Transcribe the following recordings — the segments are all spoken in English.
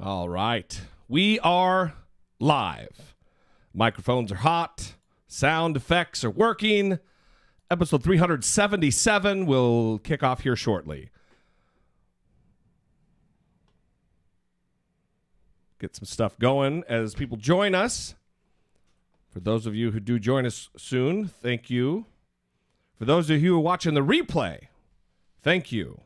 All right. We are live. Microphones are hot. Sound effects are working. Episode 377 will kick off here shortly. Get some stuff going as people join us. For those of you who do join us soon, thank you. For those of you who are watching the replay, thank you.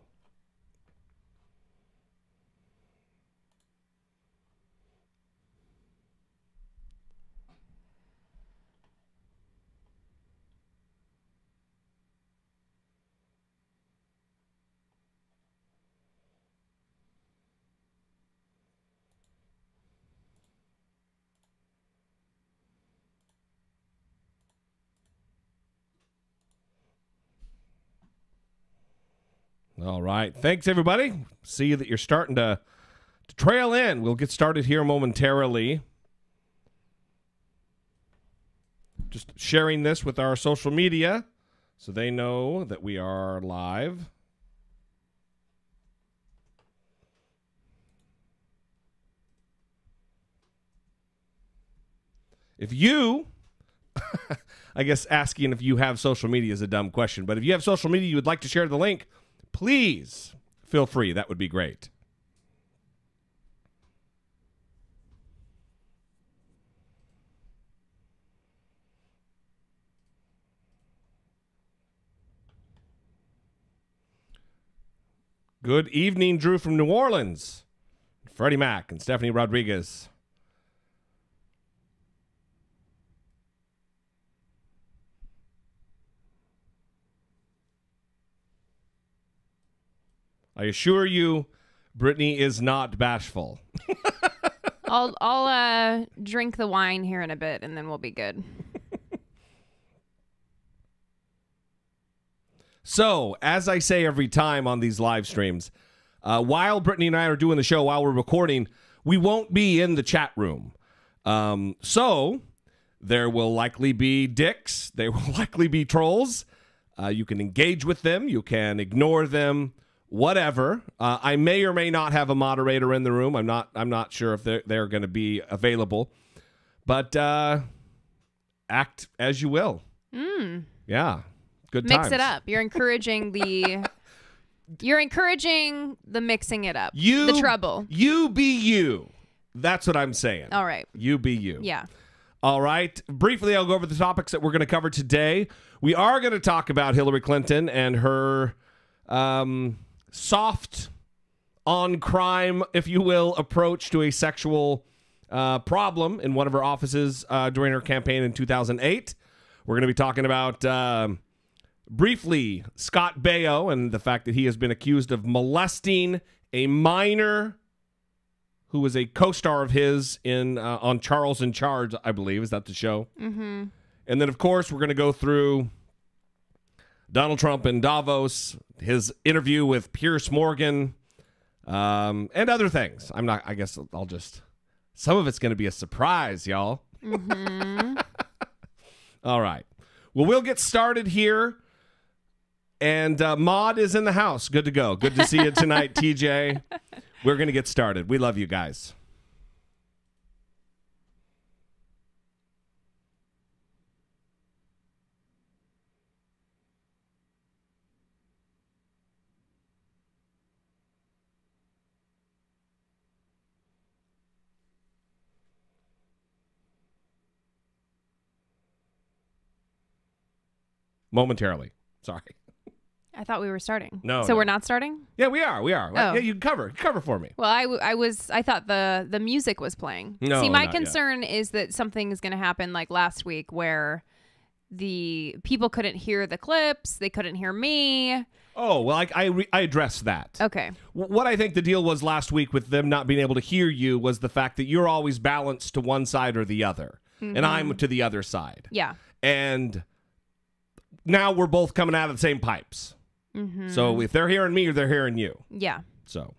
All right. Thanks, everybody. See that you're starting to trail in. We'll get started here momentarily. Just sharing this with our social media so they know that we are live. If you, I guess asking if you have social media is a dumb question, but if you have social media you would like to share the link, please feel free. That would be great. Good evening, Drew from New Orleans. Freddie Mac and Stephanie Rodriguez. I assure you, Brittany is not bashful. I'll drink the wine here in a bit, and then we'll be good. So, as I say every time on these live streams, while Brittany and I are doing the show, while we're recording, we won't be in the chat room. So, there will likely be dicks. There will likely be trolls. You can engage with them. You can ignore them. Whatever. I may or may not have a moderator in the room. I'm not sure if they're going to be available. But act as you will. Yeah. Good times. Mix it up. You're encouraging the mixing it up. The trouble. You be you. That's what I'm saying. All right. You be you. Yeah. All right. Briefly, I'll go over the topics that we're going to cover today. We are going to talk about Hillary Clinton and her soft on crime, if you will, approach to a sexual problem in one of her offices during her campaign in 2008. We're going to be talking about, briefly, Scott Baio and the fact that he has been accused of molesting a minor who was a co-star of his in on Charles in Charge, I believe. Is that the show? Mm-hmm. And then, of course, we're going to go through Donald Trump in Davos, his interview with Piers Morgan, and other things. I guess I'll just, some of it's going to be a surprise, y'all. Mm-hmm. All right. Well, we'll get started here. And Maud is in the house. Good to go. Good to see you tonight, TJ. We're going to get started. We love you guys. Momentarily. Sorry. I thought we were starting. No. So we're not starting? Yeah, we are. We are. Oh. Yeah, you cover for me. Well, I thought the music was playing. No, See, my not concern is that something is going to happen like last week where the people couldn't hear the clips. They couldn't hear me. Oh, well, I addressed that. Okay. What I think the deal was last week with them not being able to hear you was the fact that you're always balanced to one side or the other. Mm-hmm. And I'm to the other side. Yeah. And now we're both coming out of the same pipes. Mm-hmm. So if they're hearing me, they're hearing you. Yeah. So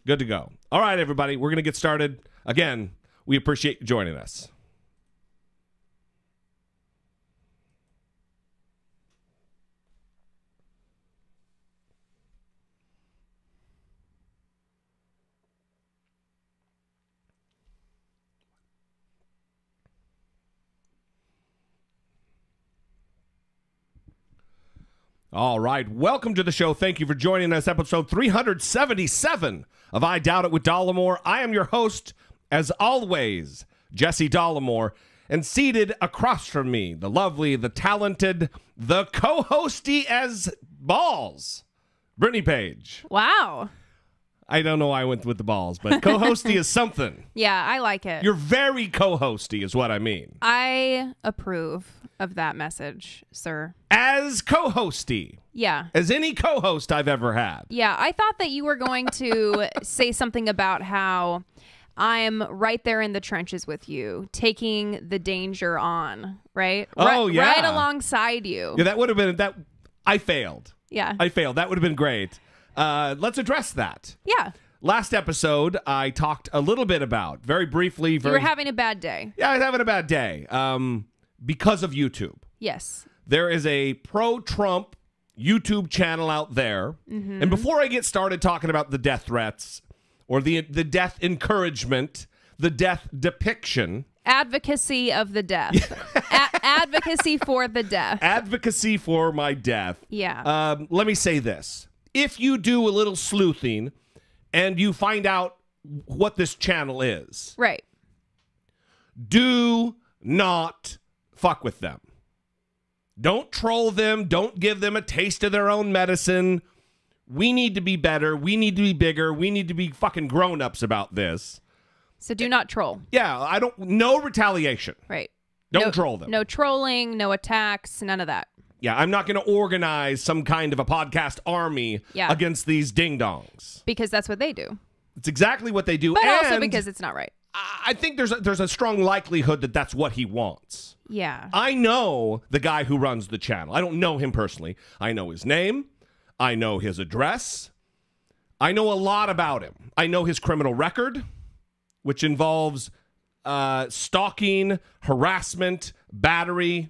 good to go. All right, everybody. We're going to get started. Again, we appreciate you joining us. All right. Welcome to the show. Thank you for joining us. Episode 377 of I Doubt It with Dollemore. I am your host, as always, Jesse Dollemore. And seated across from me, the lovely, the talented, the co-hosty as balls, Brittany Page. Wow. I don't know why I went with the balls, but co-hosty is something. Yeah, I like it. You're very co-hosty is what I mean. I approve of that message, sir. As co-hosty. Yeah. As any co-host I've ever had. Yeah, I thought that you were going to say something about how I'm right there in the trenches with you, taking the danger on, right? Oh, yeah. Right alongside you. Yeah, that would have been, that. I failed. Yeah. I failed. That would have been great. Let's address that. Yeah. Last episode, I talked a little bit about, very briefly. You were having a bad day. Yeah, I was having a bad day because of YouTube. Yes. There is a pro-Trump YouTube channel out there. And before I get started talking about the death threats or the death encouragement, the death depiction. Advocacy of the death. Advocacy for the death. Advocacy for my death. Yeah. Let me say this. If you do a little sleuthing and you find out what this channel is, right. Do not fuck with them. Don't troll them. Don't give them a taste of their own medicine. We need to be better. We need to be bigger. We need to be fucking grown-ups about this. So do not troll. Yeah, no retaliation. Right. Don't troll them. No trolling, no attacks, none of that. Yeah, I'm not going to organize some kind of a podcast army against these ding-dongs. Because that's what they do. It's exactly what they do. But and also because it's not right. I think there's a strong likelihood that that's what he wants. Yeah. I know the guy who runs the channel. I don't know him personally. I know his name. I know his address. I know a lot about him. I know his criminal record, which involves stalking, harassment, battery.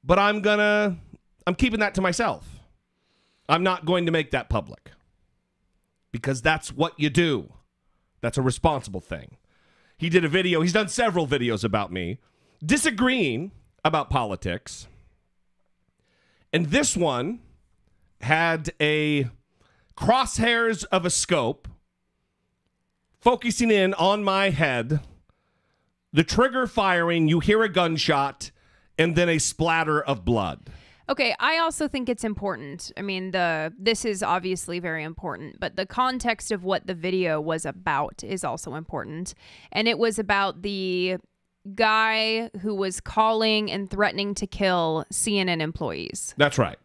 But I'm keeping that to myself. I'm not going to make that public. Because that's what you do. That's a responsible thing. He did a video. He's done several videos about me disagreeing about politics. And this one had a crosshairs of a scope focusing in on my head, the trigger firing, you hear a gunshot, and then a splatter of blood. Okay, I also think it's important. I mean, this is obviously very important, but the context of what the video was about is also important. And it was about the guy who was calling and threatening to kill CNN employees. That's right.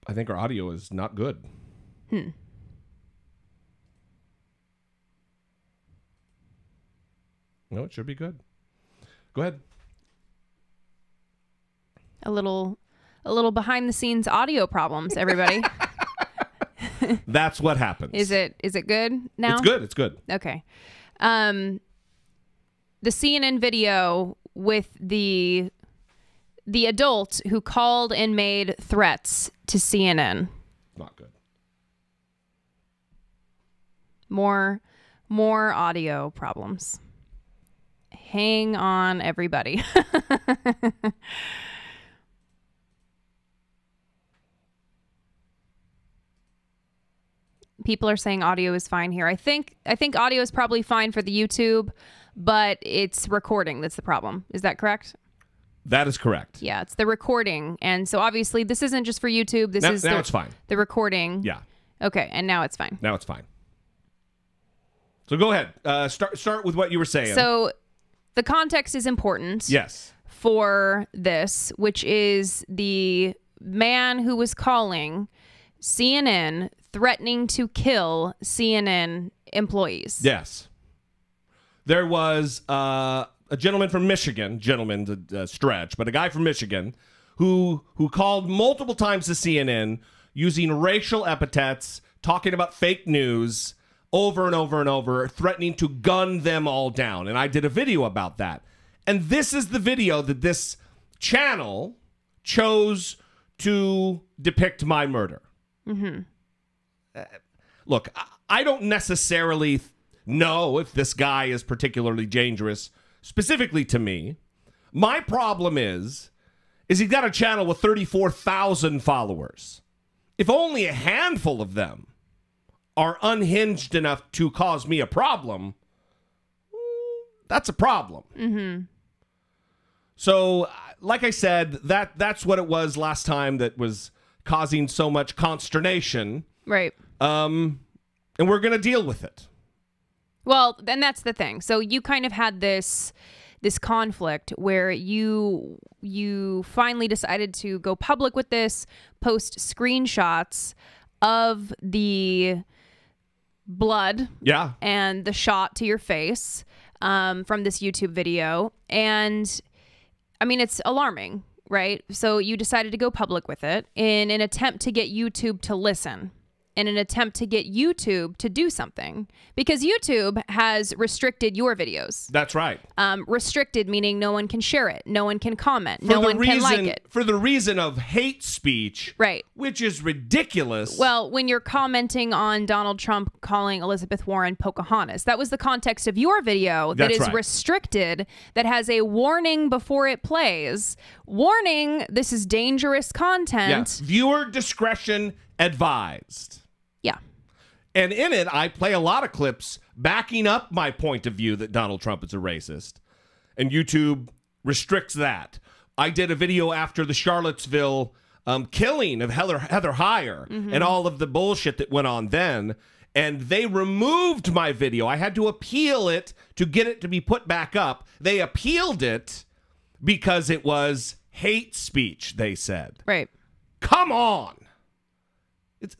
I think our audio is not good. No, it should be good. Go ahead. A little behind the scenes audio problems, everybody. That's what happens. Is it good now? It's good. It's good. Okay. The CNN video with the adult who called and made threats to CNN. Not good. More audio problems. Hang on, everybody. People are saying audio is fine here. I think audio is probably fine for the YouTube, but it's recording that's the problem. Is that correct? That is correct. Yeah, it's the recording. And so obviously this isn't just for YouTube. This is now it's fine. The recording. Yeah. Okay, and now it's fine. Now it's fine. So go ahead. Start with what you were saying. So the context is important. Yes. For this, which is the man who was calling CNN threatening to kill CNN employees. Yes. There was a gentleman from Michigan, stretch, but a guy from Michigan who called multiple times to CNN using racial epithets, talking about fake news over and over and over, threatening to gun them all down. And I did a video about that. And this is the video that this channel chose to depict my murder. Mm-hmm. Look, I don't necessarily know if this guy is particularly dangerous, specifically to me, My problem is he's got a channel with 34,000 followers. If only a handful of them are unhinged enough to cause me a problem, that's a problem. Mm-hmm. So, like I said, that's what it was last time that was causing so much consternation. Right. And we're going to deal with it. Well, and that's the thing. So you kind of had this conflict where you finally decided to go public with this, post screenshots of the blood, yeah, and the shot to your face from this YouTube video. And I mean, it's alarming, right? So you decided to go public with it in an attempt to get YouTube to listen, in an attempt to get YouTube to do something, because YouTube has restricted your videos. That's right. Restricted meaning no one can share it, no one can comment, no one can like it. For the reason of hate speech, right? Which is ridiculous. Well, when you're commenting on Donald Trump calling Elizabeth Warren Pocahontas, that was the context of your video that is restricted, that has a warning before it plays. Warning, this is dangerous content. Yeah. Viewer discretion advised. Yeah. And in it, I play a lot of clips backing up my point of view that Donald Trump is a racist. And YouTube restricts that. I did a video after the Charlottesville killing of Heather Heyer and all of the bullshit that went on then. And they removed my video. I had to appeal it to get it to be put back up. They appealed it because it was hate speech, they said. Right. Come on.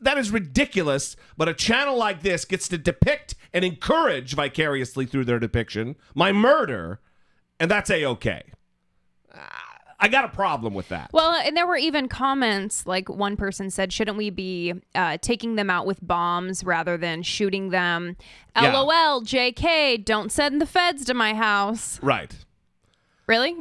That is ridiculous, but a channel like this gets to depict and encourage vicariously through their depiction my murder, and that's A-okay. I got a problem with that. Well, and there were even comments, like one person said, shouldn't we be taking them out with bombs rather than shooting them? Yeah. LOL, JK, don't send the feds to my house. Right. Really?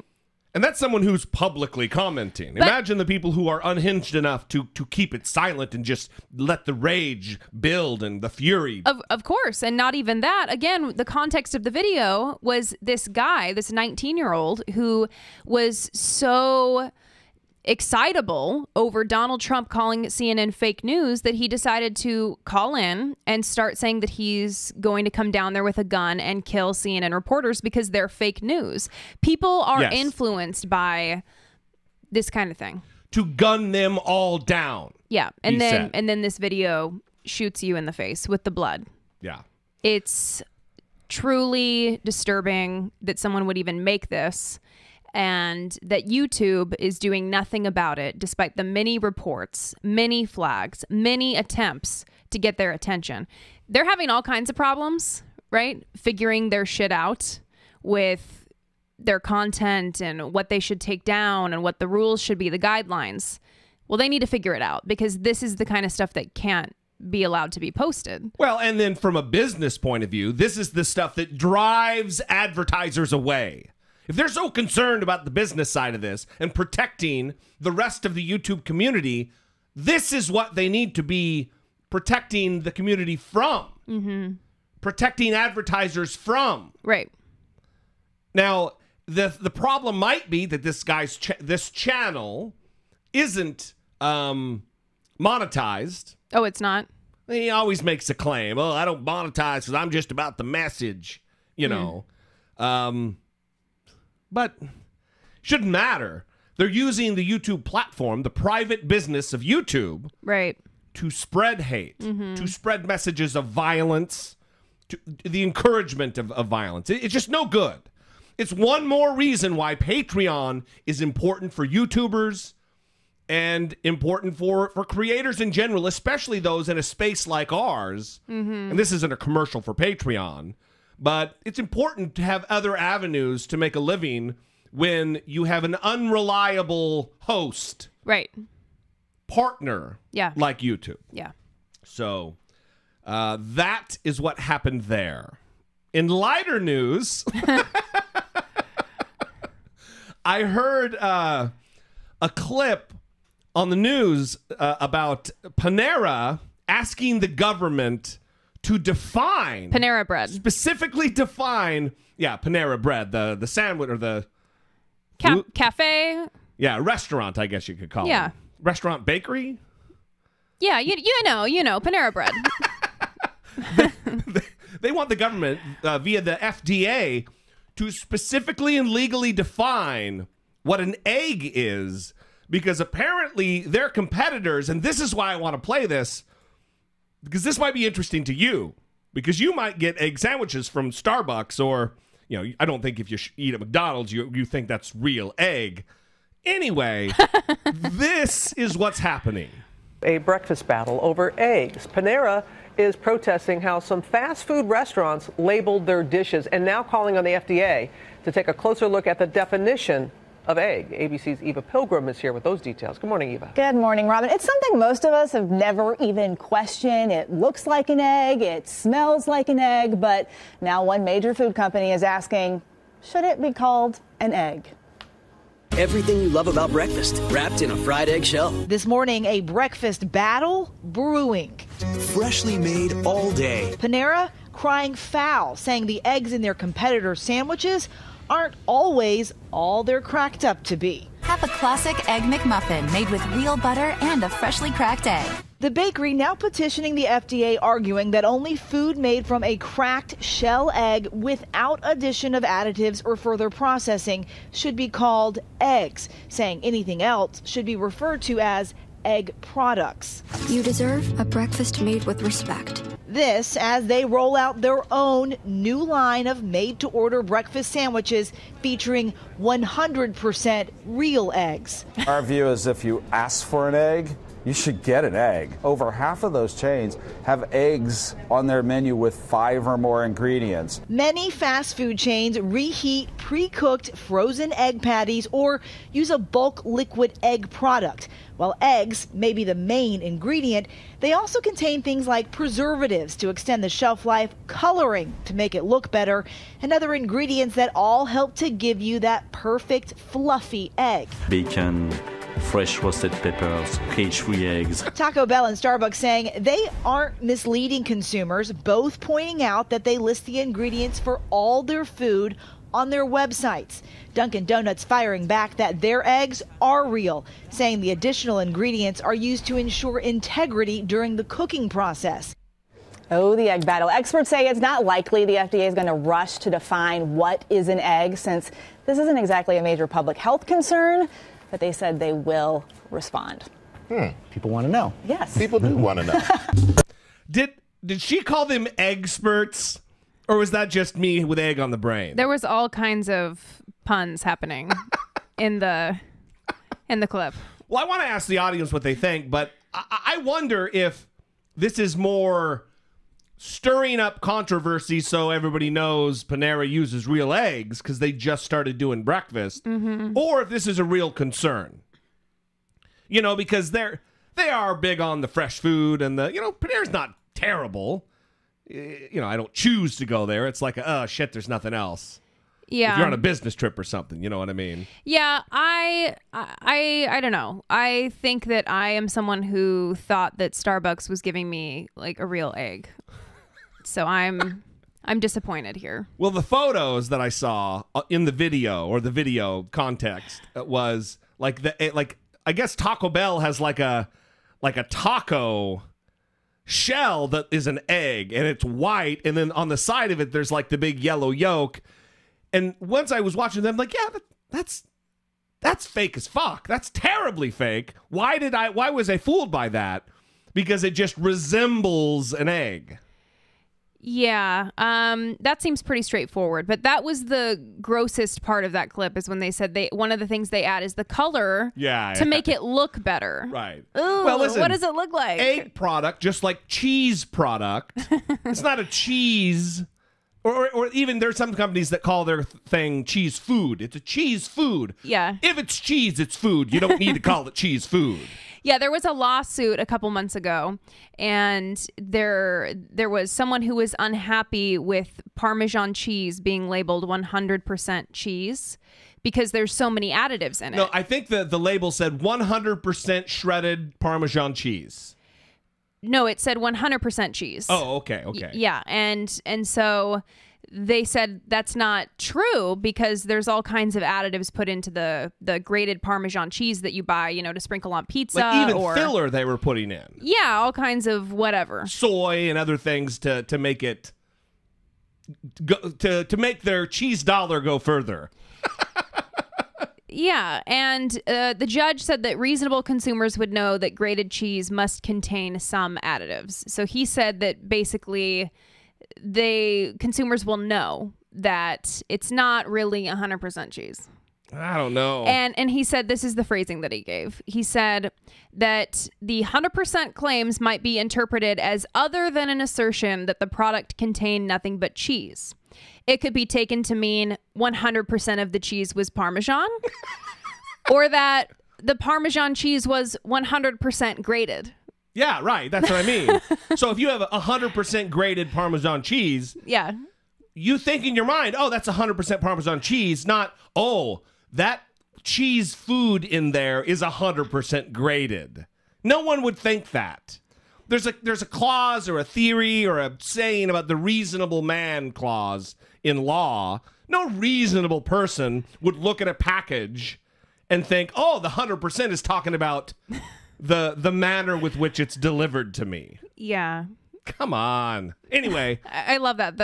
And that's someone who's publicly commenting. Imagine the people who are unhinged enough to keep it silent and just let the rage build and the fury. Of course. And not even that. Again, the context of the video was this guy, this 19-year-old, who was so excitable over Donald Trump calling CNN fake news that he decided to call in and start saying that he's going to come down there with a gun and kill CNN reporters because they're fake news. People are influenced by this kind of thing. To gun them all down. Yeah. And then this video shoots you in the face with the blood. Yeah. It's truly disturbing that someone would even make this, and that YouTube is doing nothing about it, despite the many reports, many flags, many attempts to get their attention. They're having all kinds of problems, right? Figuring their shit out with their content and what they should take down and what the rules should be, the guidelines. Well, they need to figure it out, because this is the kind of stuff that can't be allowed to be posted. Well, and then from a business point of view, this is the stuff that drives advertisers away. If they're so concerned about the business side of this and protecting the rest of the YouTube community, this is what they need to be protecting the community from. Mm-hmm. Protecting advertisers from. Right. Now, the problem might be that this guy's this channel isn't monetized. Oh, it's not? He always makes a claim. Oh, I don't monetize because I'm just about the message, you know. But shouldn't matter. They're using the YouTube platform, the private business of YouTube, right, to spread hate, to spread messages of violence, to the encouragement of violence. It's just no good. It's one more reason why Patreon is important for YouTubers and important for creators in general, especially those in a space like ours. And this isn't a commercial for Patreon, but it's important to have other avenues to make a living when you have an unreliable host. Right. Partner. Yeah. Like YouTube. Yeah. So that is what happened there. In lighter news, I heard a clip on the news about Panera asking the government to define Panera Bread, specifically define, Panera Bread, the sandwich or the Cafe. Yeah, restaurant, I guess you could call it. Yeah. Restaurant bakery? Yeah, you know, Panera Bread. They want the government, via the FDA, to specifically and legally define what an egg is, because apparently their competitors, and this is why I want to play this, because this might be interesting to you, because you might get egg sandwiches from Starbucks, or, I don't think if you eat at McDonald's, you think that's real egg. Anyway, this is what's happening. A breakfast battle over eggs. Panera is protesting how some fast food restaurants labeled their dishes and now calling on the FDA to take a closer look at the definition of egg. ABC's Eva Pilgrim is here with those details. Good morning, Eva. Good morning, Robin. It's something most of us have never even questioned. It looks like an egg, it smells like an egg, but now one major food company is asking, should it be called an egg? Everything you love about breakfast, wrapped in a fried egg shell. This morning, a breakfast battle brewing. Freshly made all day. Panera crying foul, saying the eggs in their competitors' sandwiches aren't always all they're cracked up to be. Have a classic Egg McMuffin made with real butter and a freshly cracked egg. The bakery now petitioning the FDA, arguing that only food made from a cracked shell egg without addition of additives or further processing should be called eggs, saying anything else should be referred to as egg products. You deserve a breakfast made with respect. This as they roll out their own new line of made-to-order breakfast sandwiches featuring 100% real eggs. Our view is if you ask for an egg, you should get an egg. Over half of those chains have eggs on their menu with 5 or more ingredients. Many fast food chains reheat pre-cooked frozen egg patties or use a bulk liquid egg product. While eggs may be the main ingredient, they also contain things like preservatives to extend the shelf life, coloring to make it look better, and other ingredients that all help to give you that perfect fluffy egg. Bacon, fresh roasted peppers, cage-free eggs. Taco Bell and Starbucks saying they aren't misleading consumers, both pointing out that they list the ingredients for all their food on their websites. Dunkin' Donuts firing back that their eggs are real, saying the additional ingredients are used to ensure integrity during the cooking process. Oh, the egg battle. Experts say it's not likely the FDA is going to rush to define what is an egg, since this isn't exactly a major public health concern, but they said they will respond. People want to know. Yes. People do want to know. Did she call them experts? Or was that just me with egg on the brain? There was all kinds of puns happening in the clip. Well, I want to ask the audience what they think, but I wonder if this is more stirring up controversy so everybody knows Panera uses real eggs because they just started doing breakfast, or if this is a real concern. Because they are big on the fresh food, and Panera's not terrible. I don't choose to go there. It's like, oh, shit, there's nothing else. Yeah. If you're on a business trip or something, you know what I mean? Yeah, I don't know. I think that I am someone who thought that Starbucks was giving me like a real egg. So I'm disappointed here. Well, the photos that I saw in the video or the video context was like I guess Taco Bell has like a taco shell that is an egg, and it's white, and then on the side of it there's like the big yellow yolk. And once I was watching them, like, yeah, that's fake as fuck. That's terribly fake. Why was I fooled by that? Because it just resembles an egg. Yeah, that seems pretty straightforward. But that was the grossest part of that clip, is when they said one of the things they add is the color to make it look better. Right. Ooh, well, listen, what does it look like? Egg product, just like cheese product. It's not a cheese. Or even there's some companies that call their thing cheese food. It's a cheese food. Yeah. If it's cheese, it's food. You don't need to call it cheese food. Yeah, there was a lawsuit a couple months ago, and there was someone who was unhappy with Parmesan cheese being labeled 100% cheese because there's so many additives in it. No, I think the label said 100% shredded Parmesan cheese. No, it said 100% cheese. Oh, okay. Yeah, and so they said that's not true because there's all kinds of additives put into the grated Parmesan cheese that you buy, to sprinkle on pizza. Like even or filler they were putting in. Yeah, all kinds of whatever. Soy and other things to make it to make their cheese dollar go further. Yeah, and the judge said that reasonable consumers would know that grated cheese must contain some additives. So he said that basically consumers will know that it's not really 100% cheese. I don't know. And he said, this is the phrasing that he gave. He said that the 100% claims might be interpreted as other than an assertion that the product contained nothing but cheese. It could be taken to mean 100% of the cheese was Parmesan or that the Parmesan cheese was 100% grated. Yeah, right. That's what I mean. So if you have 100% grated Parmesan cheese, yeah, you think in your mind, oh, that's 100% Parmesan cheese, not, oh, that cheese food in there is 100% grated. No one would think that. There's a clause or a theory or a saying about the reasonable man clause in law. No reasonable person would look at a package and think, oh, the 100% is talking about the manner with which it's delivered to me. Yeah. Come on. Anyway. I love that.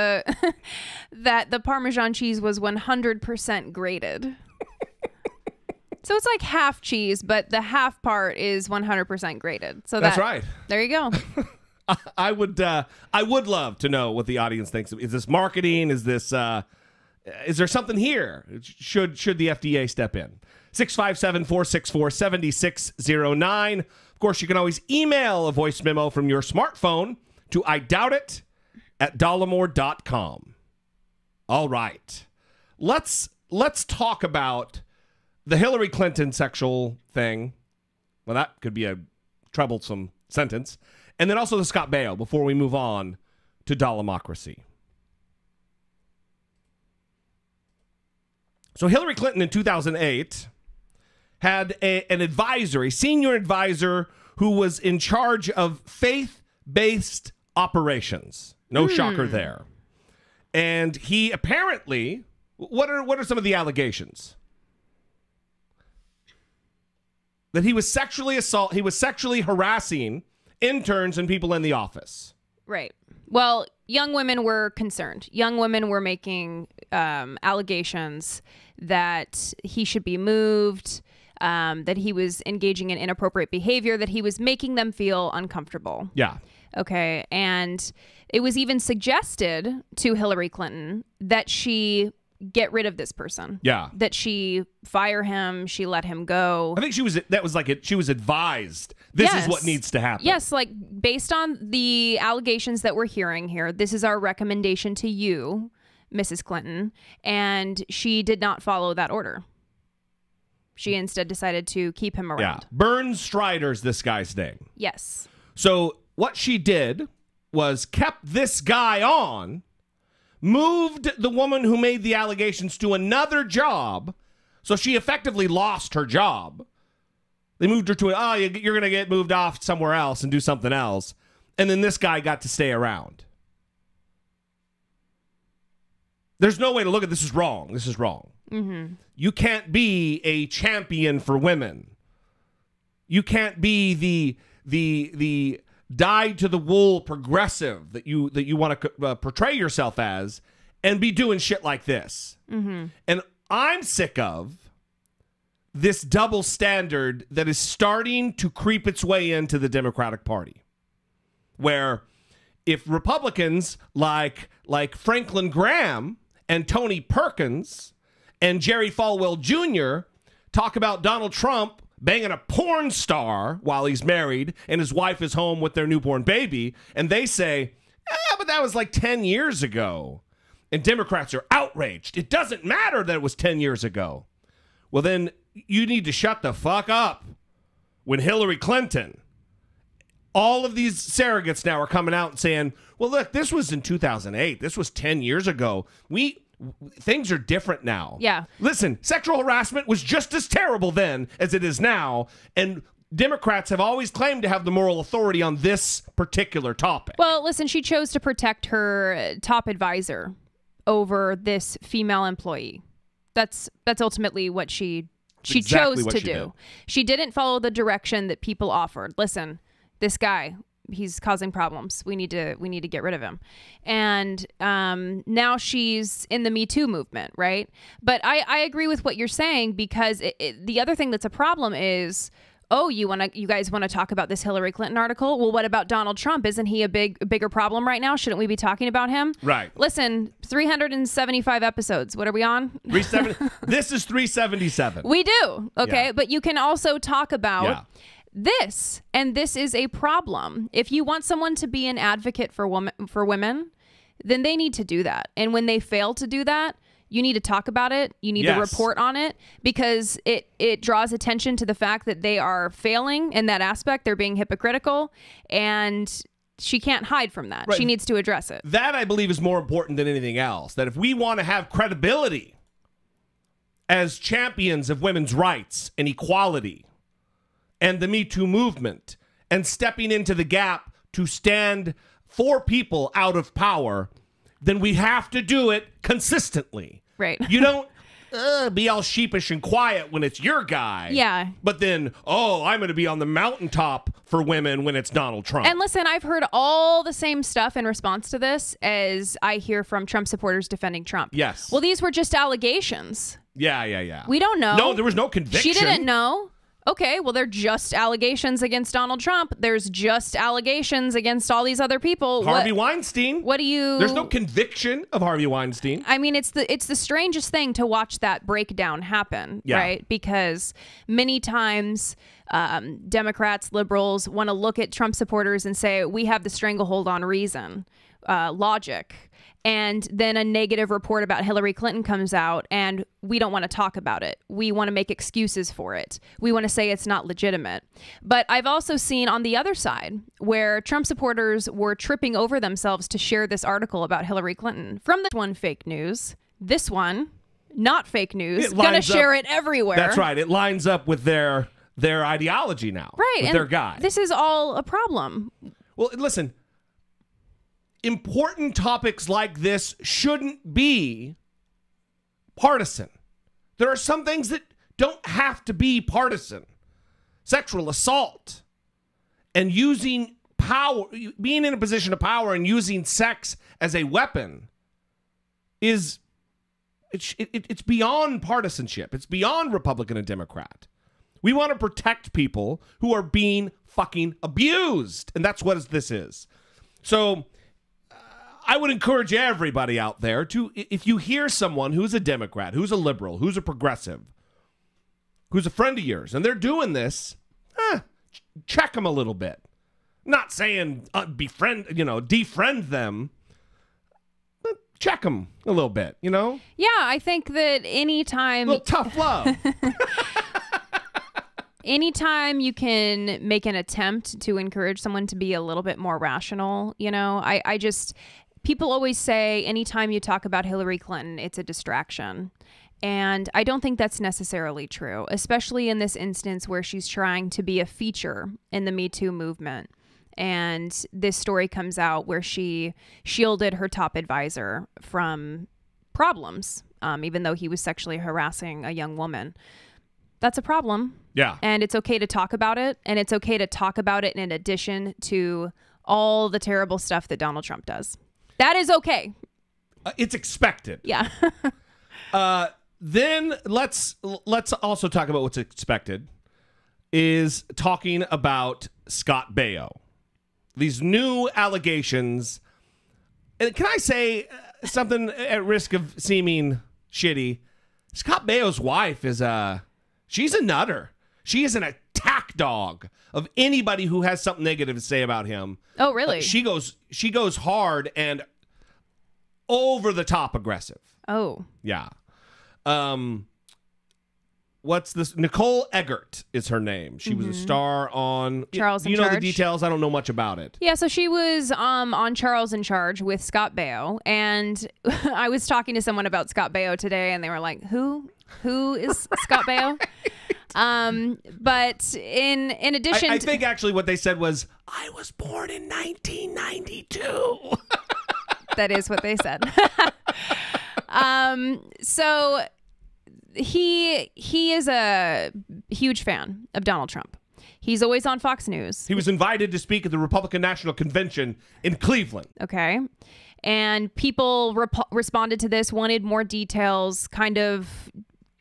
That the Parmesan cheese was 100% grated. So it's like half cheese, but the half part is 100% grated. So that's right. There you go. I would love to know what the audience thinks. Is this marketing? Is there something here? Should the FDA step in? 657-464-7609. Of course, you can always email a voice memo from your smartphone to idoubtit@dollemore.com. All right. Let's talk about the Hillary Clinton sexual thing. Well, that could be a troublesome sentence. And then also the Scott Baio before we move on to Dollemocracy. So Hillary Clinton in 2008 had an advisor, a senior advisor who was in charge of faith-based operations. No shocker there. And he apparently, what are some of the allegations? That he was sexually harassing interns and people in the office. Right. Well, young women were concerned. Young women were making allegations that he should be moved, that he was engaging in inappropriate behavior, that he was making them feel uncomfortable. Yeah. Okay. And it was even suggested to Hillary Clinton that she get rid of this person. Yeah. That she fire him, she let him go. I think she was advised this is what needs to happen. Yes, like based on the allegations that we're hearing here, this is our recommendation to you, Mrs. Clinton, and she did not follow that order. She instead decided to keep him around. Yeah. Burn Strider's this guy's name. Yes. So what she did was kept this guy on, moved the woman who made the allegations to another job, so she effectively lost her job. They moved her to, you're going to get moved off somewhere else and do something else. And then this guy got to stay around. There's no way to look at this is wrong. This is wrong. Mm-hmm. You can't be a champion for women. You can't be the dyed-to-the-wool progressive that you want to portray yourself as and be doing shit like this. Mm-hmm. And I'm sick of this double standard that is starting to creep its way into the Democratic Party, where if Republicans like Franklin Graham and Tony Perkins and Jerry Falwell Jr. talk about Donald Trump banging a porn star while he's married and his wife is home with their newborn baby, and they say, but that was like 10 years ago. And Democrats are outraged. It doesn't matter that it was 10 years ago. Well, then you need to shut the fuck up when Hillary Clinton, all of these surrogates now are coming out and saying, well, look, this was in 2008. This was 10 years ago. Things are different now. Yeah. Listen, sexual harassment was just as terrible then as it is now. And Democrats have always claimed to have the moral authority on this particular topic. Well, listen, she chose to protect her top advisor over this female employee. That's ultimately what she exactly chose what to she do. did. She didn't follow the direction that people offered. Listen, this guy, he's causing problems. We need to get rid of him. And now she's in the Me Too movement, right? But I agree with what you're saying, because the other thing that's a problem is, oh, you guys want to talk about this Hillary Clinton article? Well, what about Donald Trump? Isn't he a bigger problem right now? Shouldn't we be talking about him? Right. Listen, 375 episodes. What are we on? This is 377. We do. Okay. Yeah. But you can also talk about Yeah. this, and this is a problem. If you want someone to be an advocate for women, then they need to do that. And when they fail to do that, you need to talk about it. You need to report on it, because it draws attention to the fact that they are failing in that aspect. They're being hypocritical, and she can't hide from that. Right. She needs to address it. That, I believe, is more important than anything else. That if we want to have credibility as champions of women's rights and equality and the Me Too movement and stepping into the gap to stand for people out of power, then we have to do it consistently. Right. You don't be all sheepish and quiet when it's your guy. Yeah. But then, I'm going to be on the mountaintop for women when it's Donald Trump. And listen, I've heard all the same stuff in response to this as I hear from Trump supporters defending Trump. Yes. Well, these were just allegations. Yeah. We don't know. No, there was no conviction. She didn't know. Okay, well, they're just allegations against Donald Trump. There's just allegations against all these other people. Harvey Weinstein. What do you... There's no conviction of Harvey Weinstein. I mean, it's the strangest thing to watch that breakdown happen, right? Because many times Democrats, liberals want to look at Trump supporters and say, we have the stranglehold on reason, logic. And then a negative report about Hillary Clinton comes out, and we don't want to talk about it. We want to make excuses for it. We want to say it's not legitimate. But I've also seen on the other side where Trump supporters were tripping over themselves to share this article about Hillary Clinton. From this one, fake news. This one, not fake news. Gonna share it everywhere. That's right. It lines up with their ideology now. Right. With their guy. This is all a problem. Well, listen. Important topics like this shouldn't be partisan. There are some things that don't have to be partisan. Sexual assault and using power, being in a position of power and using sex as a weapon it's beyond partisanship. It's beyond Republican and Democrat. We want to protect people who are being fucking abused. And that's what this is. So I would encourage everybody out there to, if you hear someone who's a Democrat, who's a liberal, who's a progressive, who's a friend of yours, and they're doing this, check them a little bit. Not saying defriend them, but check them a little bit, Yeah, I think that anytime... A little tough love. Anytime you can make an attempt to encourage someone to be a little bit more rational, I just... People always say anytime you talk about Hillary Clinton, it's a distraction. And I don't think that's necessarily true, especially in this instance where she's trying to be a feature in the Me Too movement. And this story comes out where she shielded her top advisor from problems, even though he was sexually harassing a young woman. That's a problem. Yeah. And it's okay to talk about it. And it's okay to talk about it in addition to all the terrible stuff that Donald Trump does. That is okay. It's expected. Yeah. Then let's also talk about what's expected is talking about Scott Baio. These new allegations. And can I say something at risk of seeming shitty? Scott Baio's wife is she's a nutter. She is an attack dog of anybody who has something negative to say about him. Oh, really? She goes hard and over the top aggressive. Oh. Yeah. What's this? Nicole Eggert is her name. She was a star on Charles in You know Charge. the details? I don't know much about it. Yeah, so she was on Charles in Charge with Scott Baio, and I was talking to someone about Scott Baio today, and they were like, "Who is Scott Baio?" But in addition, I think actually what they said was, "I was born in 1992." That is what they said. So he is a huge fan of Donald Trump. He's always on Fox News. He was invited to speak at the Republican National Convention in Cleveland. Okay. And people responded to this, wanted more details, kind of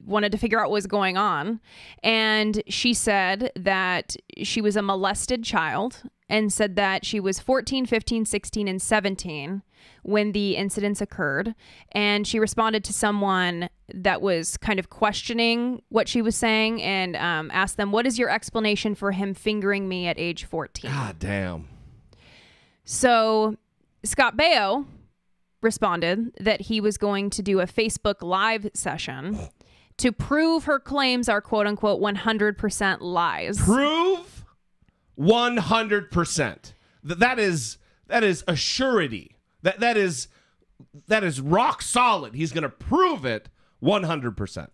wanted to figure out what was going on. And she said that she was a molested child and said that she was 14, 15, 16, and 17 when the incidents occurred. And she responded to someone that was kind of questioning what she was saying and asked them, what is your explanation for him fingering me at age 14? God damn. So Scott Baio responded that he was going to do a Facebook Live session to prove her claims are quote unquote 100% lies. Prove 100%. That is a surety. That is rock solid. He's going to prove it 100%.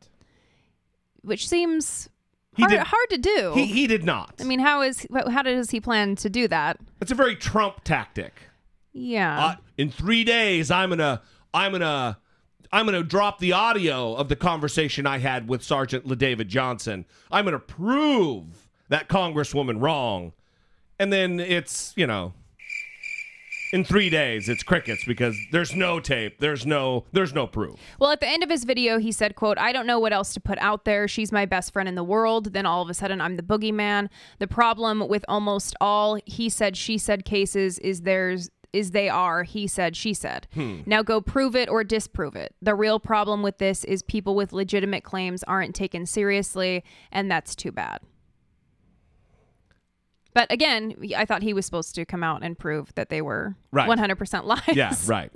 Which seems hard to do. He did not. I mean, how does he plan to do that? It's a very Trump tactic. Yeah. In 3 days, I'm gonna drop the audio of the conversation I had with Sergeant LaDavid Johnson. I'm gonna prove that Congresswoman wrong, and then it's in 3 days it's crickets because there's no tape, there's no proof. Well, at the end of his video, he said, quote, I don't know what else to put out there. She's my best friend in the world. Then all of a sudden I'm the boogeyman. The problem with almost all he said, she said cases is they are he said, she said. Now go prove it or disprove it. The real problem with this is people with legitimate claims aren't taken seriously, and that's too bad. But again, I thought he was supposed to come out and prove that they were 100% lies. Yeah, right.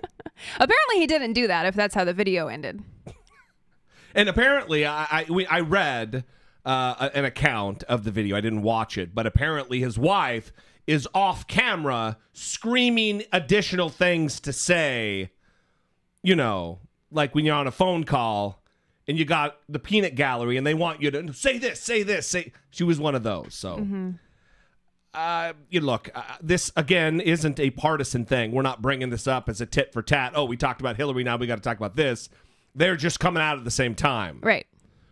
Apparently he didn't do that if that's how the video ended. And apparently I read an account of the video. I didn't watch it, but apparently his wife is off camera screaming additional things to say, like when you're on a phone call and you got the peanut gallery and they want you to say this, say this, say. She was one of those. So, look, this again isn't a partisan thing. We're not bringing this up as a tit for tat. Oh, we talked about Hillary. Now we got to talk about this. They're just coming out at the same time. Right.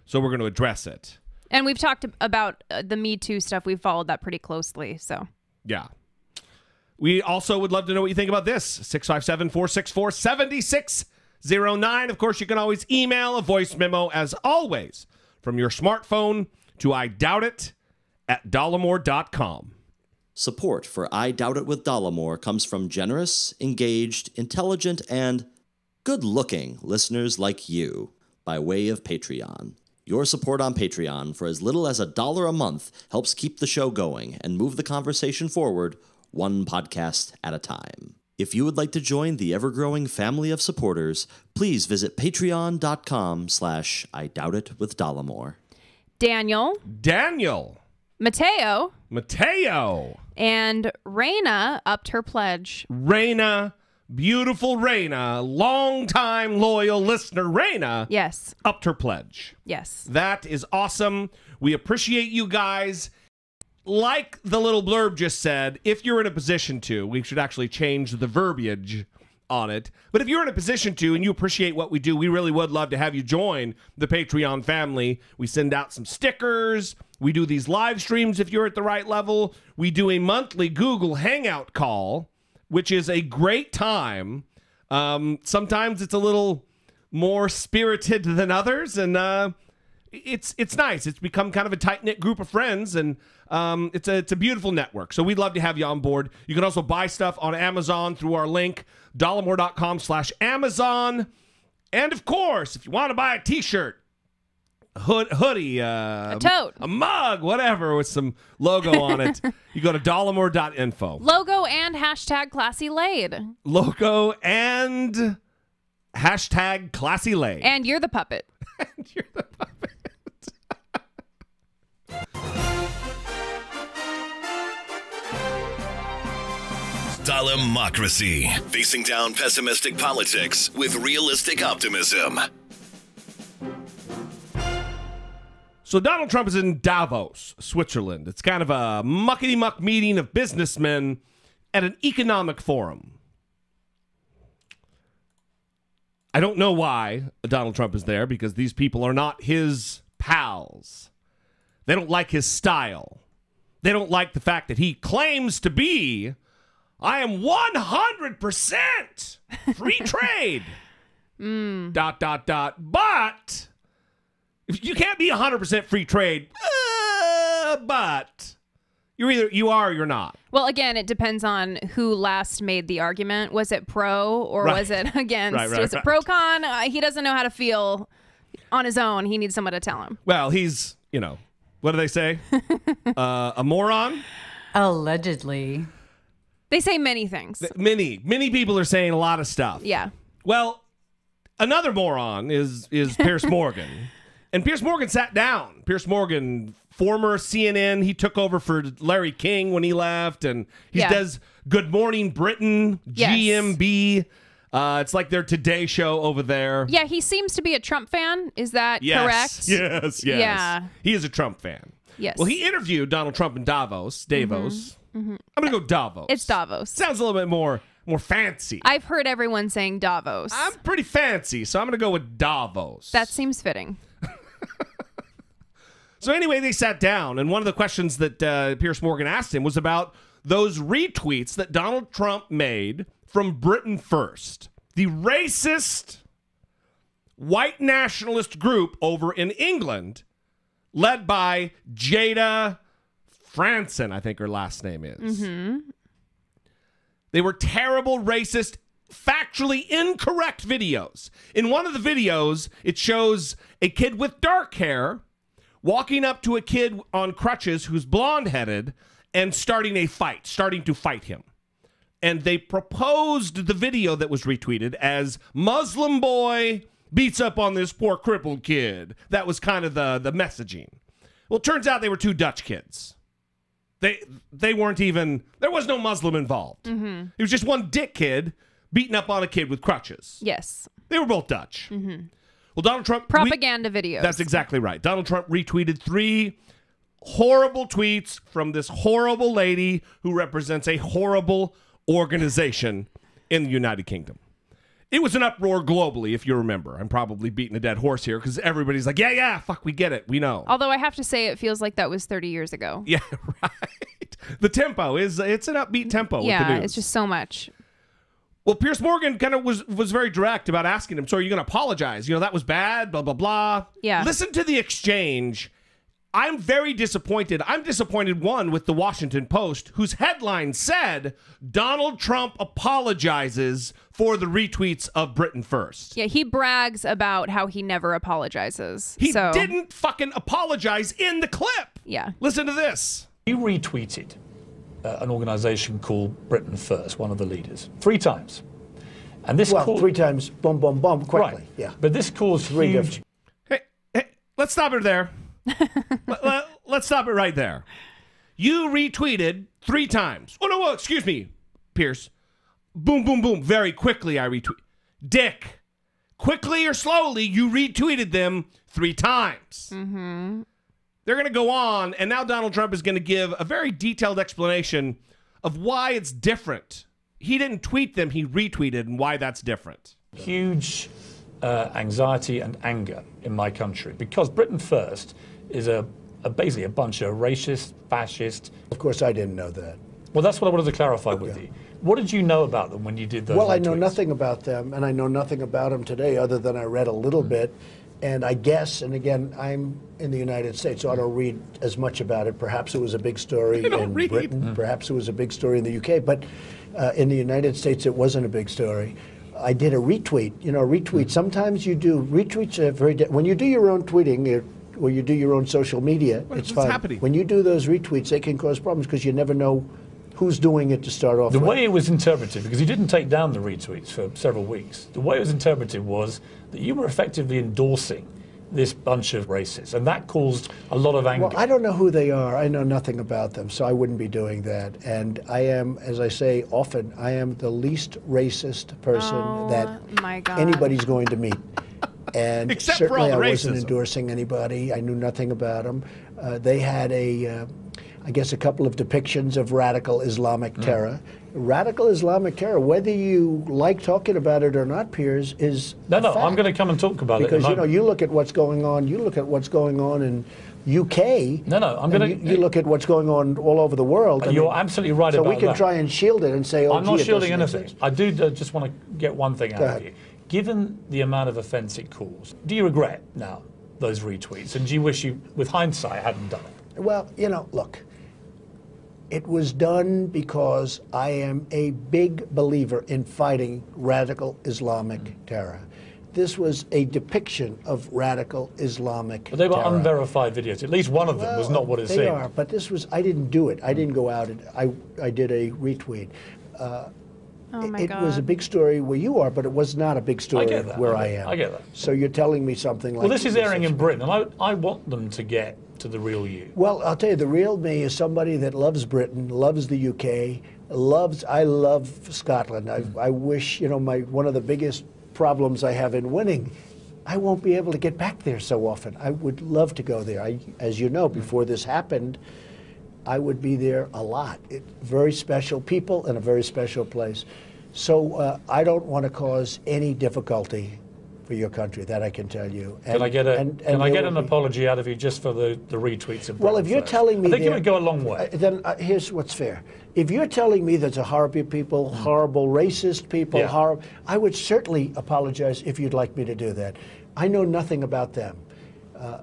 So we're going to address it. And we've talked about the Me Too stuff. We've followed that pretty closely. So. Yeah. We also would love to know what you think about this. 657-464-7609. Of course, you can always email a voice memo, as always, from your smartphone to idoubt@dollemore.com. Support for I Doubt It with Dollemore comes from generous, engaged, intelligent, and good-looking listeners like you by way of Patreon. Your support on Patreon for as little as $1 a month helps keep the show going and move the conversation forward one podcast at a time. If you would like to join the ever-growing family of supporters, please visit patreon.com/I Doubt It with Dollemore. Daniel. Mateo. And Raina upped her pledge. Beautiful Raina, long-time loyal listener Raina. Yes. Upped her pledge. Yes. That is awesome. We appreciate you guys. Like the little blurb just said, if you're in a position to, we should actually change the verbiage on it. But if you're in a position to and you appreciate what we do, we really would love to have you join the Patreon family. We send out some stickers. We do these live streams if you're at the right level. We do a monthly Google Hangout call, which is a great time. Sometimes it's a little more spirited than others, and it's nice. It's become kind of a tight-knit group of friends, and it's a beautiful network. So we'd love to have you on board. You can also buy stuff on Amazon through our link, dollemore.com/Amazon. And, of course, if you want to buy a T-shirt, a hoodie, a tote, a mug, whatever, with some logo on it, you go to dollemore.info. Logo and #ClassyLaid. Logo and #ClassyLaid. And you're the puppet. And you're the puppet. Dollemocracy. Facing down pessimistic politics with realistic optimism. So Donald Trump is in Davos, Switzerland. It's kind of a muckety-muck meeting of businessmen at an economic forum. I don't know why Donald Trump is there, because these people are not his pals. They don't like his style. They don't like the fact that he claims to be, I am 100% free trade. ... But if you can't be 100% free trade, but you are or you're not. Well, again, it depends on who last made the argument. Was it pro or was it against? Was it pro-con? He doesn't know how to feel on his own. He needs someone to tell him. Well, he's, what do they say? A moron? Allegedly. They say many things. Many people are saying a lot of stuff. Yeah. Well, another moron is Piers Morgan. And Piers Morgan sat down. Piers Morgan, former CNN, he took over for Larry King when he left, and he does Good Morning Britain, GMB. It's like their Today Show over there. Yeah, he seems to be a Trump fan. Is that correct? Yes. Yeah. He is a Trump fan. Yes. Well, he interviewed Donald Trump in Davos. I'm going to go Davos. It's Davos. Sounds a little bit more fancy. I've heard everyone saying Davos. I'm pretty fancy, so I'm going to go with Davos. That seems fitting. So anyway, they sat down, and one of the questions that Piers Morgan asked him was about those retweets that Donald Trump made from Britain First, the racist white nationalist group over in England, led by Jada Franson, I think her last name is. They were terrible, racist, factually incorrect videos. In one of the videos, it shows a kid with dark hair walking up to a kid on crutches who's blonde-headed and starting to fight him. And they proposed the video that was retweeted as Muslim boy beats up on this poor crippled kid. That was kind of the messaging. Well, it turns out they were two Dutch kids. They weren't even, there was no Muslim involved. It was just one dick kid beating up on a kid with crutches. Yes. They were both Dutch. Well, Donald Trump... Propaganda videos. That's exactly right. Donald Trump retweeted 3 horrible tweets from this horrible lady who represents a horrible organization in the United Kingdom. It was an uproar globally, if you remember. I'm probably beating a dead horse here because everybody's like, yeah, fuck, we get it. We know. Although I have to say it feels like that was 30 years ago. Yeah, right. The tempo it's an upbeat tempo with the news. It's just so much. Well, Piers Morgan kind of was very direct about asking him, so are you going to apologize? That was bad, blah, blah, blah. Yeah. Listen to the exchange. I'm very disappointed. I'm disappointed, one, with the Washington Post, whose headline said, Donald Trump apologizes for the retweets of Britain First. Yeah, he brags about how he never apologizes. He didn't fucking apologize in the clip. Yeah. Listen to this. You retweeted an organization called Britain First, one of the leaders, 3 times. And this 3 times, boom, boom, boom, quickly. Right. Yeah. But this caused huge... Hey, let's stop it there. Let's stop it right there. You retweeted 3 times. Oh, no, excuse me, Pierce. Boom, boom, boom. Very quickly, I retweet. Dick. Quickly or slowly, you retweeted them 3 times. They're going to go on, and now Donald Trump is going to give a very detailed explanation of why it's different. He didn't tweet them, he retweeted, and why that's different. Huge anxiety and anger in my country because Britain First is basically a bunch of racist, fascist. Of course, I didn't know that. Well, that's what I wanted to clarify with you. What did you know about them when you did those? Well, I know nothing about them, and I know nothing about them today other than I read a little bit. And I guess, and again, I'm in the United States, so I don't read as much about it. Perhaps it was a big story in Britain. Perhaps it was a big story in the UK. But in the United States, it wasn't a big story. I did a retweet. Retweet. Sometimes you do retweets. When you do your own tweeting, or you do your own social media, it's fine. What's happening? When you do those retweets, they can cause problems because you never know who's doing it to start off with. The way it was interpreted, because he didn't take down the retweets for several weeks, the way it was interpreted was that you were effectively endorsing this bunch of racists, and that caused a lot of anger. Well, I don't know who they are. I know nothing about them, so I wouldn't be doing that. And I am, as I say often, I am the least racist person that anybody's going to meet. And Except certainly for all the I wasn't racism. Endorsing anybody. I knew nothing about them. They had I guess a couple of depictions of radical Islamic terror, Radical Islamic terror, whether you like talking about it or not, Piers, is No, a fact. I'm going to come and talk about because, it. you know, you look at what's going on. You look at what's going on in UK. No, I'm going to. You look at what's going on all over the world. You're absolutely right about that. So we can try and shield it and say, "Oh, I'm not gee, it shielding doesn't anything. exist." I do just want to get one thing out of you. Given the amount of offence it caused, do you regret now those retweets, and do you wish you, with hindsight, hadn't done it? Well, you know, look. It was done because I am a big believer in fighting radical Islamic terror. This was a depiction of radical Islamic But they were terror. unverified videos. At least one of them was not what it they seemed. are, but this was, I didn't do it. I didn't go out and I did a retweet. It was a big story where you are, but it was not a big story get that. where I am. I get that. So you're telling me something like... Well, this is airing in Britain, and I want them to get to the real you. Well, I'll tell you, the real me is somebody that loves Britain, loves the UK, I love Scotland. I wish, you know, one of the biggest problems I have in winning, I won't be able to get back there so often. I would love to go there. As you know, before this happened, I would be there a lot. Very special people and a very special place. So I don't want to cause any difficulty for your country, that I can tell you. Can I get an apology out of you just for the retweets of Britain? Well, if you're telling me, I think it would go a long way. Then here's what's fair. If you're telling me there's a horrible people, horrible racist people, I would certainly apologize if you'd like me to do that. I know nothing about them.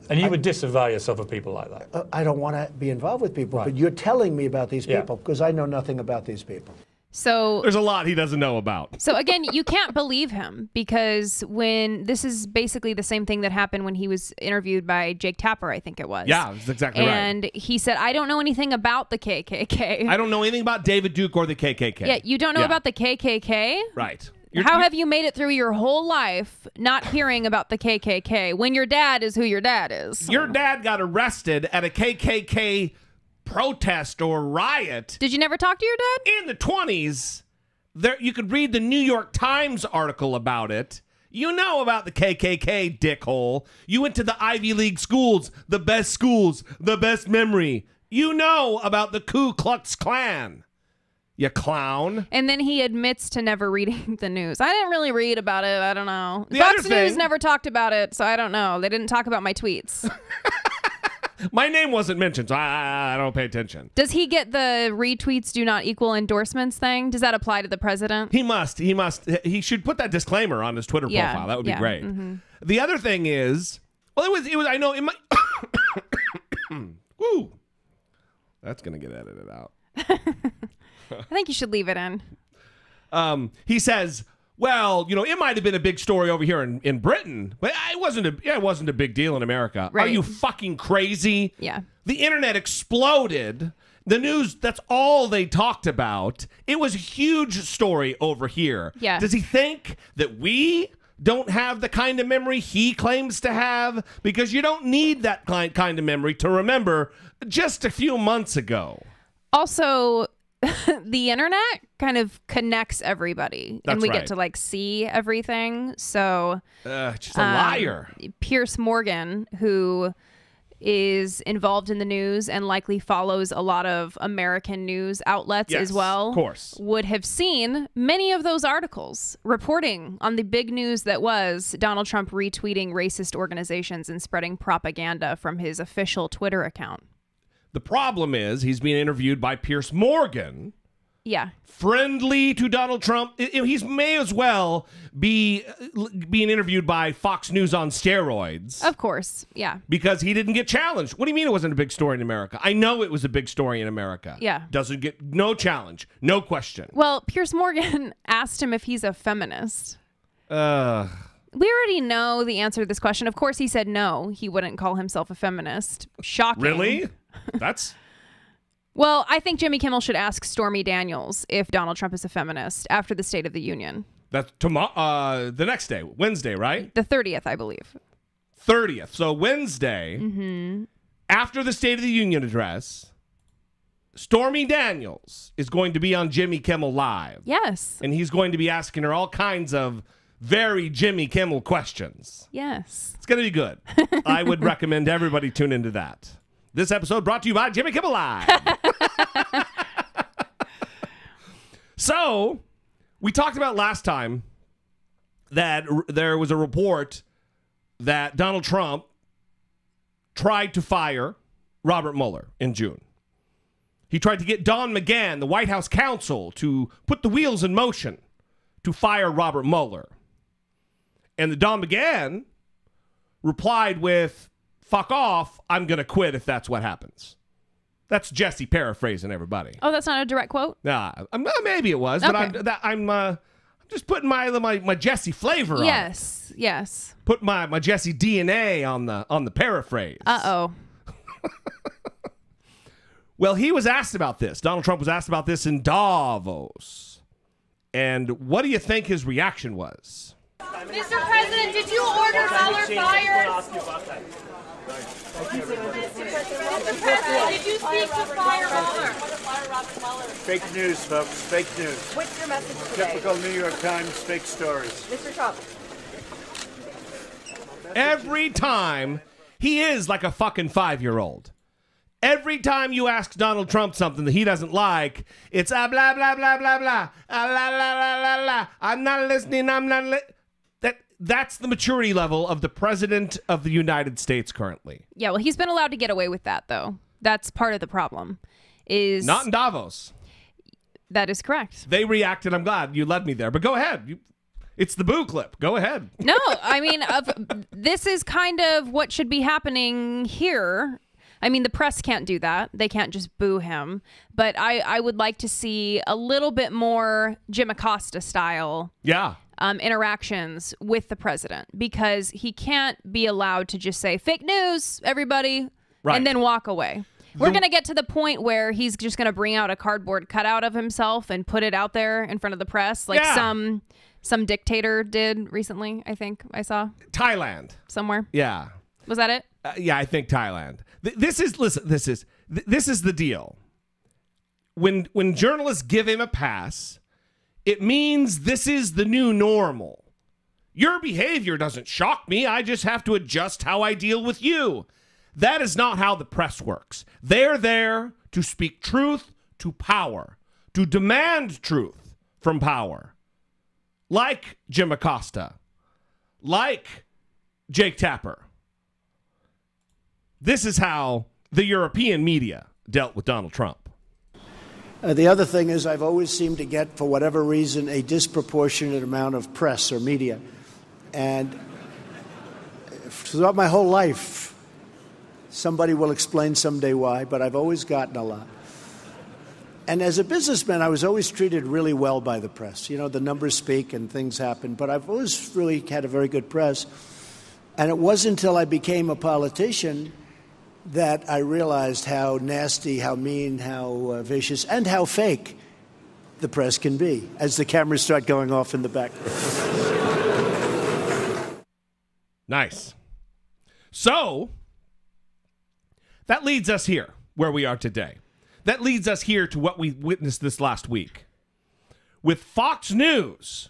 And you would disavow yourself of people like that? I don't want to be involved with people, but you're telling me about these people because I know nothing about these people. So there's a lot he doesn't know about. So again, you can't believe him because when this is basically the same thing that happened when he was interviewed by Jake Tapper, I think it was. Yeah, that's exactly right. And he said, I don't know anything about the KKK. I don't know anything about David Duke or the KKK. Yeah, you don't know about the KKK? Right. How have you made it through your whole life not hearing about the KKK when your dad is who your dad is? Your dad got arrested at a KKK protest or riot. Did you never talk to your dad? In the 20s. You could read the New York Times article about it. You know about the KKK, dickhole. You went to the Ivy League schools, the best memory. You know about the Ku Klux Klan. You clown. And then he admits to never reading the news. I didn't really read about it. I don't know. The Fox other News thing- never talked about it, so I don't know. They didn't talk about my tweets. My name wasn't mentioned, so I don't pay attention. Does he get the retweets do not equal endorsements thing? Does that apply to the president? He must. He should put that disclaimer on his Twitter profile. That would be great. Mm-hmm. The other thing is, well, it was. I know it might. Woo. That's gonna get edited out. I think you should leave it in. He says, well, you know, it might have been a big story over here in Britain, but it wasn't a big deal in America. Right. Are you fucking crazy? Yeah. The internet exploded. The news, that's all they talked about. It was a huge story over here. Yeah. Does he think that we don't have the kind of memory he claims to have? Because you don't need that kind of memory to remember just a few months ago. Also, the internet kind of connects everybody, and we right. get to like see everything. So, just a liar. Piers Morgan, who is involved in the news and likely follows a lot of American news outlets as well, of course, would have seen many of those articles reporting on the big news that was Donald Trump retweeting racist organizations and spreading propaganda from his official Twitter account. The problem is he's being interviewed by Piers Morgan. Yeah. Friendly to Donald Trump. He may as well be being interviewed by Fox News on steroids. Of course. Yeah. Because he didn't get challenged. What do you mean it wasn't a big story in America? I know it was a big story in America. Yeah. Doesn't get no challenge. No question. Well, Piers Morgan asked him if he's a feminist. We already know the answer to this question. Of course, he said no. He wouldn't call himself a feminist. Shocking. Really? That's... Well, I think Jimmy Kimmel should ask Stormy Daniels if Donald Trump is a feminist after the State of the Union. That's tomorrow, the next day, Wednesday, right? The 30th, I believe. 30th. So Wednesday, after the State of the Union address, Stormy Daniels is going to be on Jimmy Kimmel Live. Yes. And he's going to be asking her all kinds of very Jimmy Kimmel questions. Yes. It's going to be good. I would recommend everybody tune into that. This episode brought to you by Jimmy Kimmel Live. So we talked about last time that there was a report that Donald Trump tried to fire Robert Mueller in June. He tried to get Don McGahn, the White House counsel, to put the wheels in motion to fire Robert Mueller. And the Don McGahn replied with, "Fuck off, I'm going to quit if that's what happens." That's Jesse paraphrasing everybody. Oh, that's not a direct quote? Maybe it was, Okay. but I'm just putting my Jesse flavor on it. Yes. Put my Jesse DNA on the paraphrase. Uh-oh. Well, he was asked about this. Donald Trump was asked about this in Davos. And what do you think his reaction was? Mr. President, did you order Mueller fired? Mr. President, did you speak to fire Mueller? Fake news, folks. Fake news. What's your message today? Typical New York Times fake stories. Mr. Trump. Every time, he is like a fucking 5-year-old. Every time you ask Donald Trump something that he doesn't like, it's blah, blah, blah, blah, blah, la, la, la, la, la. I'm not listening, That's the maturity level of the President of the United States currently. Yeah, well, he's been allowed to get away with that, though. That's part of the problem. Not in Davos. That is correct. They reacted. I'm glad you led me there. But go ahead. It's the boo clip. Go ahead. No, I mean, this is kind of what should be happening here. I mean, the press can't do that. They can't just boo him. But I would like to see a little bit more Jim Acosta style interactions with the president, because he can't be allowed to just say, fake news, everybody, and then walk away. We're going to get to the point where he's just going to bring out a cardboard cutout of himself and put it out there in front of the press, like some dictator did recently, I think I saw. Thailand. Somewhere. Yeah. Was that it? Yeah, I think Thailand. This is the deal. When journalists give him a pass, it means this is the new normal. Your behavior doesn't shock me. I just have to adjust how I deal with you. That is not how the press works. They're there to speak truth to power, to demand truth from power. Like Jim Acosta, like Jake Tapper. This is how the European media dealt with Donald Trump. The other thing is I've always seemed to get, for whatever reason, a disproportionate amount of press or media. And throughout my whole life, somebody will explain someday why, but I've always gotten a lot. And as a businessman, I was always treated really well by the press. You know, the numbers speak and things happen, but I've always really had a very good press. And it wasn't until I became a politician that I realized how nasty, how mean, how vicious, and how fake the press can be as the cameras start going off in the back. Nice. So, that leads us here, where we are today. That leads us here to what we witnessed this last week. With Fox News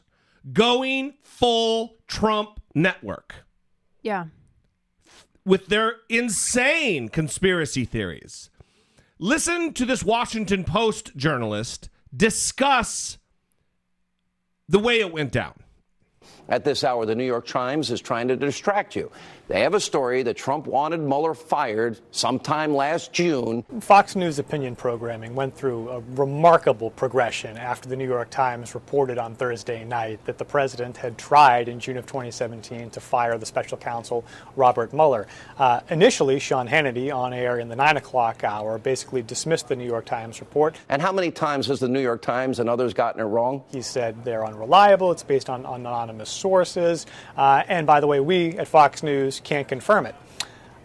going full Trump network. Yeah. With their insane conspiracy theories. Listen to this Washington Post journalist discuss the way it went down. At this hour, the New York Times is trying to distract you. They have a story that Trump wanted Mueller fired sometime last June. Fox News opinion programming went through a remarkable progression after the New York Times reported on Thursday night that the president had tried in June of 2017 to fire the special counsel Robert Mueller. Initially, Sean Hannity, on air in the 9 o'clock hour, basically dismissed the New York Times report. And how many times has the New York Times and others gotten it wrong? He said they're unreliable, it's based on anonymous sources, and by the way, we at Fox News can't confirm it.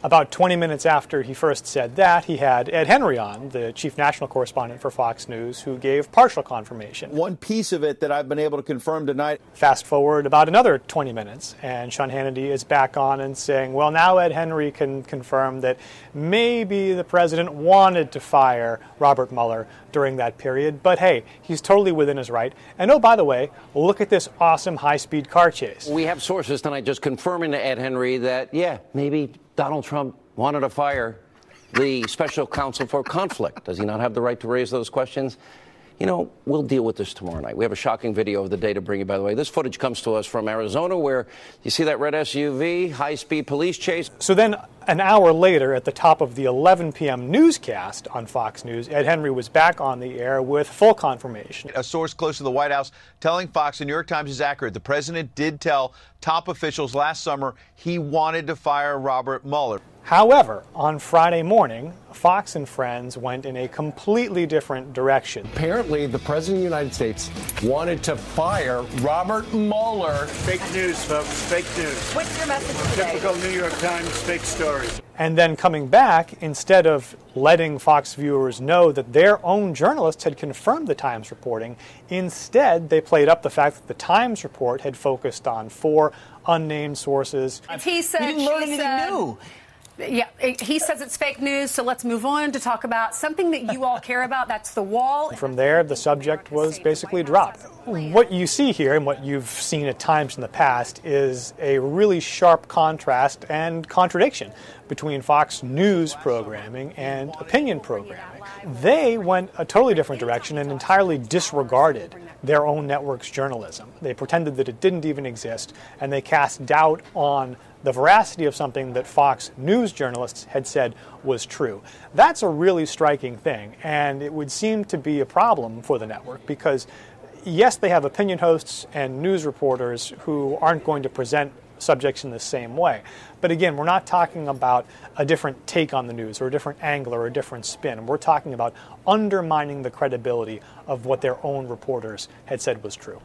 About 20 minutes after he first said that, he had Ed Henry on, the chief national correspondent for Fox News, who gave partial confirmation. One piece of it that I've been able to confirm tonight. Fast forward about another 20 minutes, and Sean Hannity is back on and saying, well, now Ed Henry can confirm that maybe the president wanted to fire Robert Mueller during that period, but hey, he's totally within his right. And oh, by the way, look at this awesome high-speed car chase. We have sources tonight just confirming to Ed Henry that, yeah, maybe Donald Trump wanted to fire the special counsel for conflict. Does he not have the right to raise those questions? You know, we'll deal with this tomorrow night. We have a shocking video of the day to bring you, by the way. This footage comes to us from Arizona, where you see that red SUV, high-speed police chase. So then an hour later, at the top of the 11 p.m. newscast on Fox News, Ed Henry was back on the air with full confirmation. A source close to the White House telling Fox the New York Times is accurate. The president did tell top officials last summer he wanted to fire Robert Mueller. However, on Friday morning, Fox and Friends went in a completely different direction. Apparently, the President of the United States wanted to fire Robert Mueller. Fake news, folks. Fake news. What's your message today? Typical New York Times fake story. And then coming back, instead of letting Fox viewers know that their own journalists had confirmed the Times reporting, instead they played up the fact that the Times report had focused on 4 unnamed sources. He said, you didn't learn anything new. Yeah, he says it's fake news, so let's move on to talk about something that you all care about. That's the wall. From there, the subject was basically dropped. What you see here, and what you've seen at times in the past, is a really sharp contrast and contradiction between Fox News programming and opinion programming. They went a totally different direction and entirely disregarded their own network's journalism. They pretended that it didn't even exist, and they cast doubt on the veracity of something that Fox News journalists had said was true. That's a really striking thing, and it would seem to be a problem for the network because, yes, they have opinion hosts and news reporters who aren't going to present subjects in the same way. But again, we're not talking about a different take on the news or a different angle or a different spin. We're talking about undermining the credibility of what their own reporters had said was true.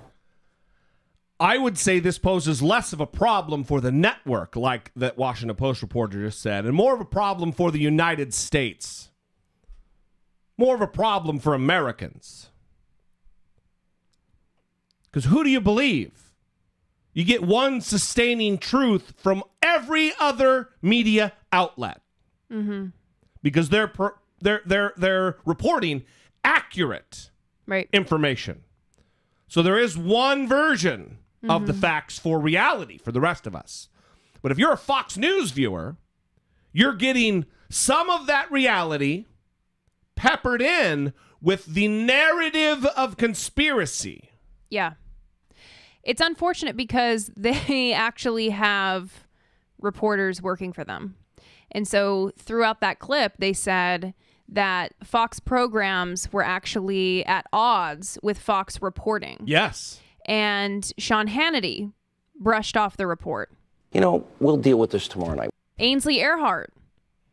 I would say this poses less of a problem for the network, like that Washington Post reporter just said, and more of a problem for the United States. More of a problem for Americans. Because who do you believe? You get one sustaining truth from every other media outlet. Mm-hmm. Because they're reporting accurate information. So there is one version of the facts for reality for the rest of us. But if you're a Fox News viewer, you're getting some of that reality peppered in with the narrative of conspiracy. Yeah. It's unfortunate because they actually have reporters working for them. And so throughout that clip, they said that Fox programs were actually at odds with Fox reporting. Yes. And Sean Hannity brushed off the report. You know, we'll deal with this tomorrow night. Ainsley Earhart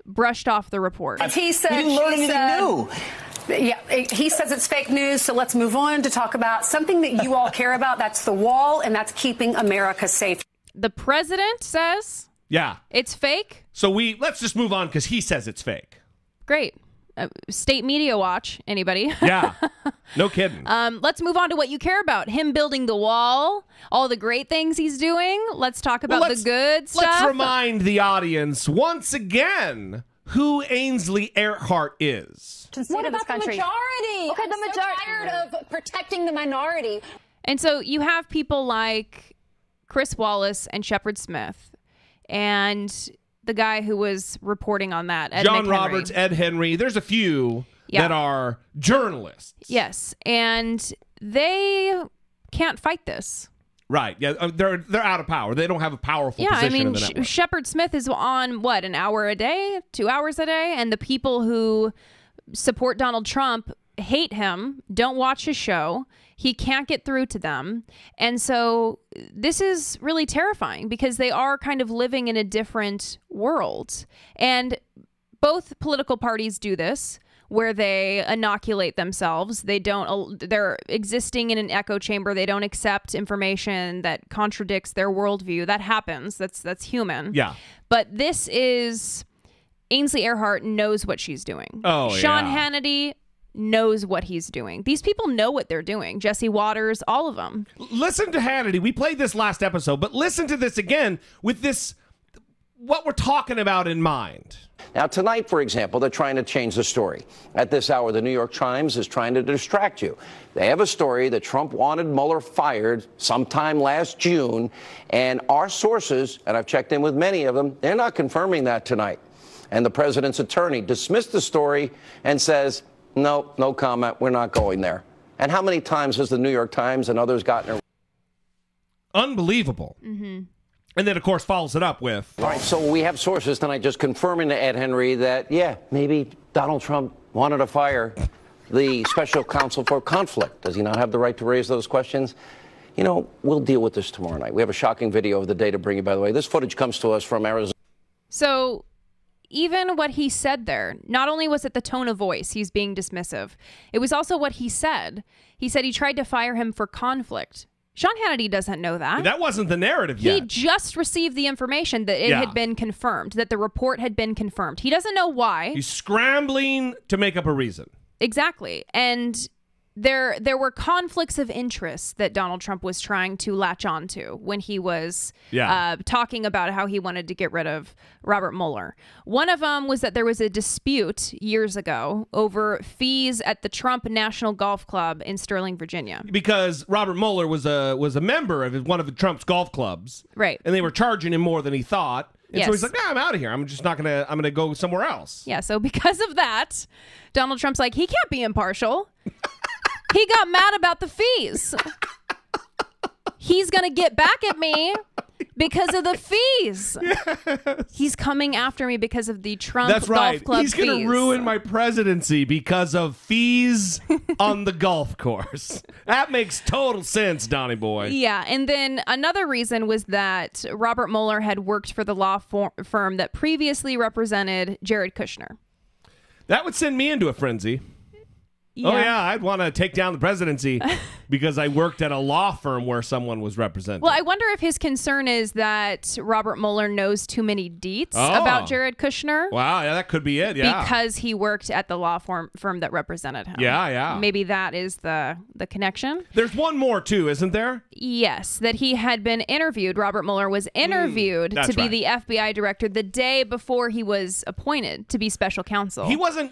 brushed off the report. He said, you didn't learn anything new. Yeah, he says it's fake news, so let's move on to talk about something that you all care about. That's the wall, and that's keeping America safe. The president says it's fake. So let's just move on because he says it's fake. Great. State Media Watch, anybody? Yeah, no kidding. Let's move on to what you care about. Him building the wall, all the great things he's doing. Let's talk about the good stuff. Let's remind the audience once again who Ainsley Earhart is. What about the majority? Okay, the majority. I'm so tired of protecting the minority. And so you have people like Chris Wallace and Shepard Smith and the guy who was reporting on that, John Roberts, Ed Henry. There's a few that are journalists. Yes, and they can't fight this. Right. Yeah, they're out of power. They don't have a powerful position in the network. Shepard Smith is on, what, an hour a day? 2 hours a day? And the people who support Donald Trump hate him, don't watch his show. He can't get through to them. And so this is really terrifying because they are kind of living in a different world. And both political parties do this, where they inoculate themselves. They're existing in an echo chamber. They don't accept information that contradicts their worldview. That happens. That's human. Yeah. But this is, Ainsley Earhart knows what she's doing. Sean Hannity knows what he's doing. These people know what they're doing. Jesse Waters, all of them. Listen to Hannity. We played this last episode, but listen to this again with this, what we're talking about in mind. Now, tonight, for example, they're trying to change the story. At this hour, the New York Times is trying to distract you. They have a story that Trump wanted Mueller fired sometime last June, and our sources, and I've checked in with many of them, they're not confirming that tonight. And the president's attorney dismissed the story and says, no comment, we're not going there. And how many times has the New York Times and others gotten it? Unbelievable. Mm-hmm. And then, of course, follows it up with... All right, so we have sources tonight just confirming to Ed Henry that, yeah, maybe Donald Trump wanted to fire the special counsel for conflict. Does he not have the right to raise those questions? You know, we'll deal with this tomorrow night. We have a shocking video of the day to bring you, by the way. This footage comes to us from Arizona. So even what he said there, not only was it the tone of voice, he's being dismissive, it was also what he said. He said he tried to fire him for conflict. Sean Hannity doesn't know that. That wasn't the narrative yet. He just received the information that it had been confirmed, that the report had been confirmed. He doesn't know why. He's scrambling to make up a reason. Exactly. And there were conflicts of interest that Donald Trump was trying to latch onto when he was talking about how he wanted to get rid of Robert Mueller. One of them was that there was a dispute years ago over fees at the Trump National Golf Club in Sterling, Virginia. Because Robert Mueller was a member of one of the Trump's golf clubs. Right. And they were charging him more than he thought. And Yes. so he's like, nah, I'm out of here. I'm going to go somewhere else. Yeah, so because of that, Donald Trump's like, he can't be impartial. He got mad about the fees. He's going to get back at me because of the fees. Yes. He's coming after me because of the Trump That's right. golf club He's going to fees. ruin my presidency because of fees on the golf course. That makes total sense, Donnie boy. Yeah, and then another reason was that Robert Mueller had worked for the law firm that previously represented Jared Kushner. That would send me into a frenzy. Yeah. Oh, yeah, I'd want to take down the presidency because I worked at a law firm where someone was represented. Well, I wonder if his concern is that Robert Mueller knows too many deets about Jared Kushner. Wow, yeah, that could be it, yeah. Because he worked at the law firm that represented him. Yeah, yeah. Maybe that is the connection. There's one more, too, isn't there? Yes, that he had been interviewed. Robert Mueller was interviewed to be the FBI director the day before he was appointed to be special counsel. He wasn't,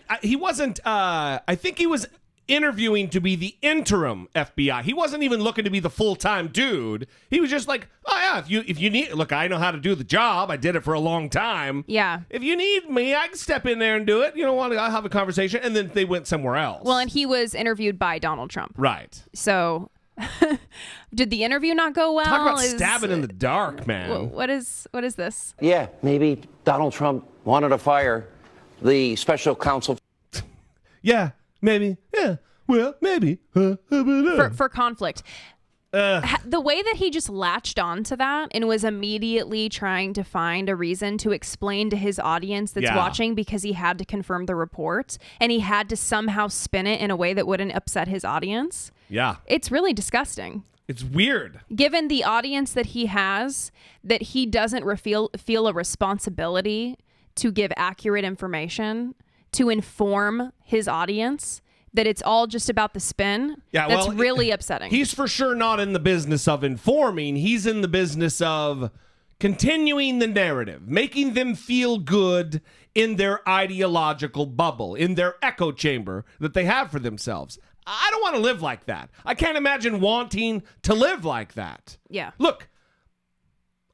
I think he was interviewing to be the interim FBI. He wasn't even looking to be the full-time dude. He was just like, oh yeah, if you need, look, I know how to do the job. I did it for a long time. Yeah. If you need me, I can step in there and do it. You know, I'll have a conversation. And then they went somewhere else. Well, and he was interviewed by Donald Trump. Right. So did the interview not go well? Talk about stabbing in the dark, man. What is this? Yeah, maybe Donald Trump wanted to fire the special counsel. Yeah. Maybe. Yeah. Well, maybe. For conflict. The way that he just latched onto that and was immediately trying to find a reason to explain to his audience that's watching because he had to confirm the report and he had to somehow spin it in a way that wouldn't upset his audience. Yeah. It's really disgusting. It's weird. Given the audience that he has, that he doesn't feel a responsibility to give accurate information, to inform his audience, that it's all just about the spin. Yeah, that's really upsetting. He's for sure not in the business of informing. He's in the business of continuing the narrative, making them feel good in their ideological bubble, in their echo chamber that they have for themselves. I don't want to live like that. I can't imagine wanting to live like that. Yeah. Look,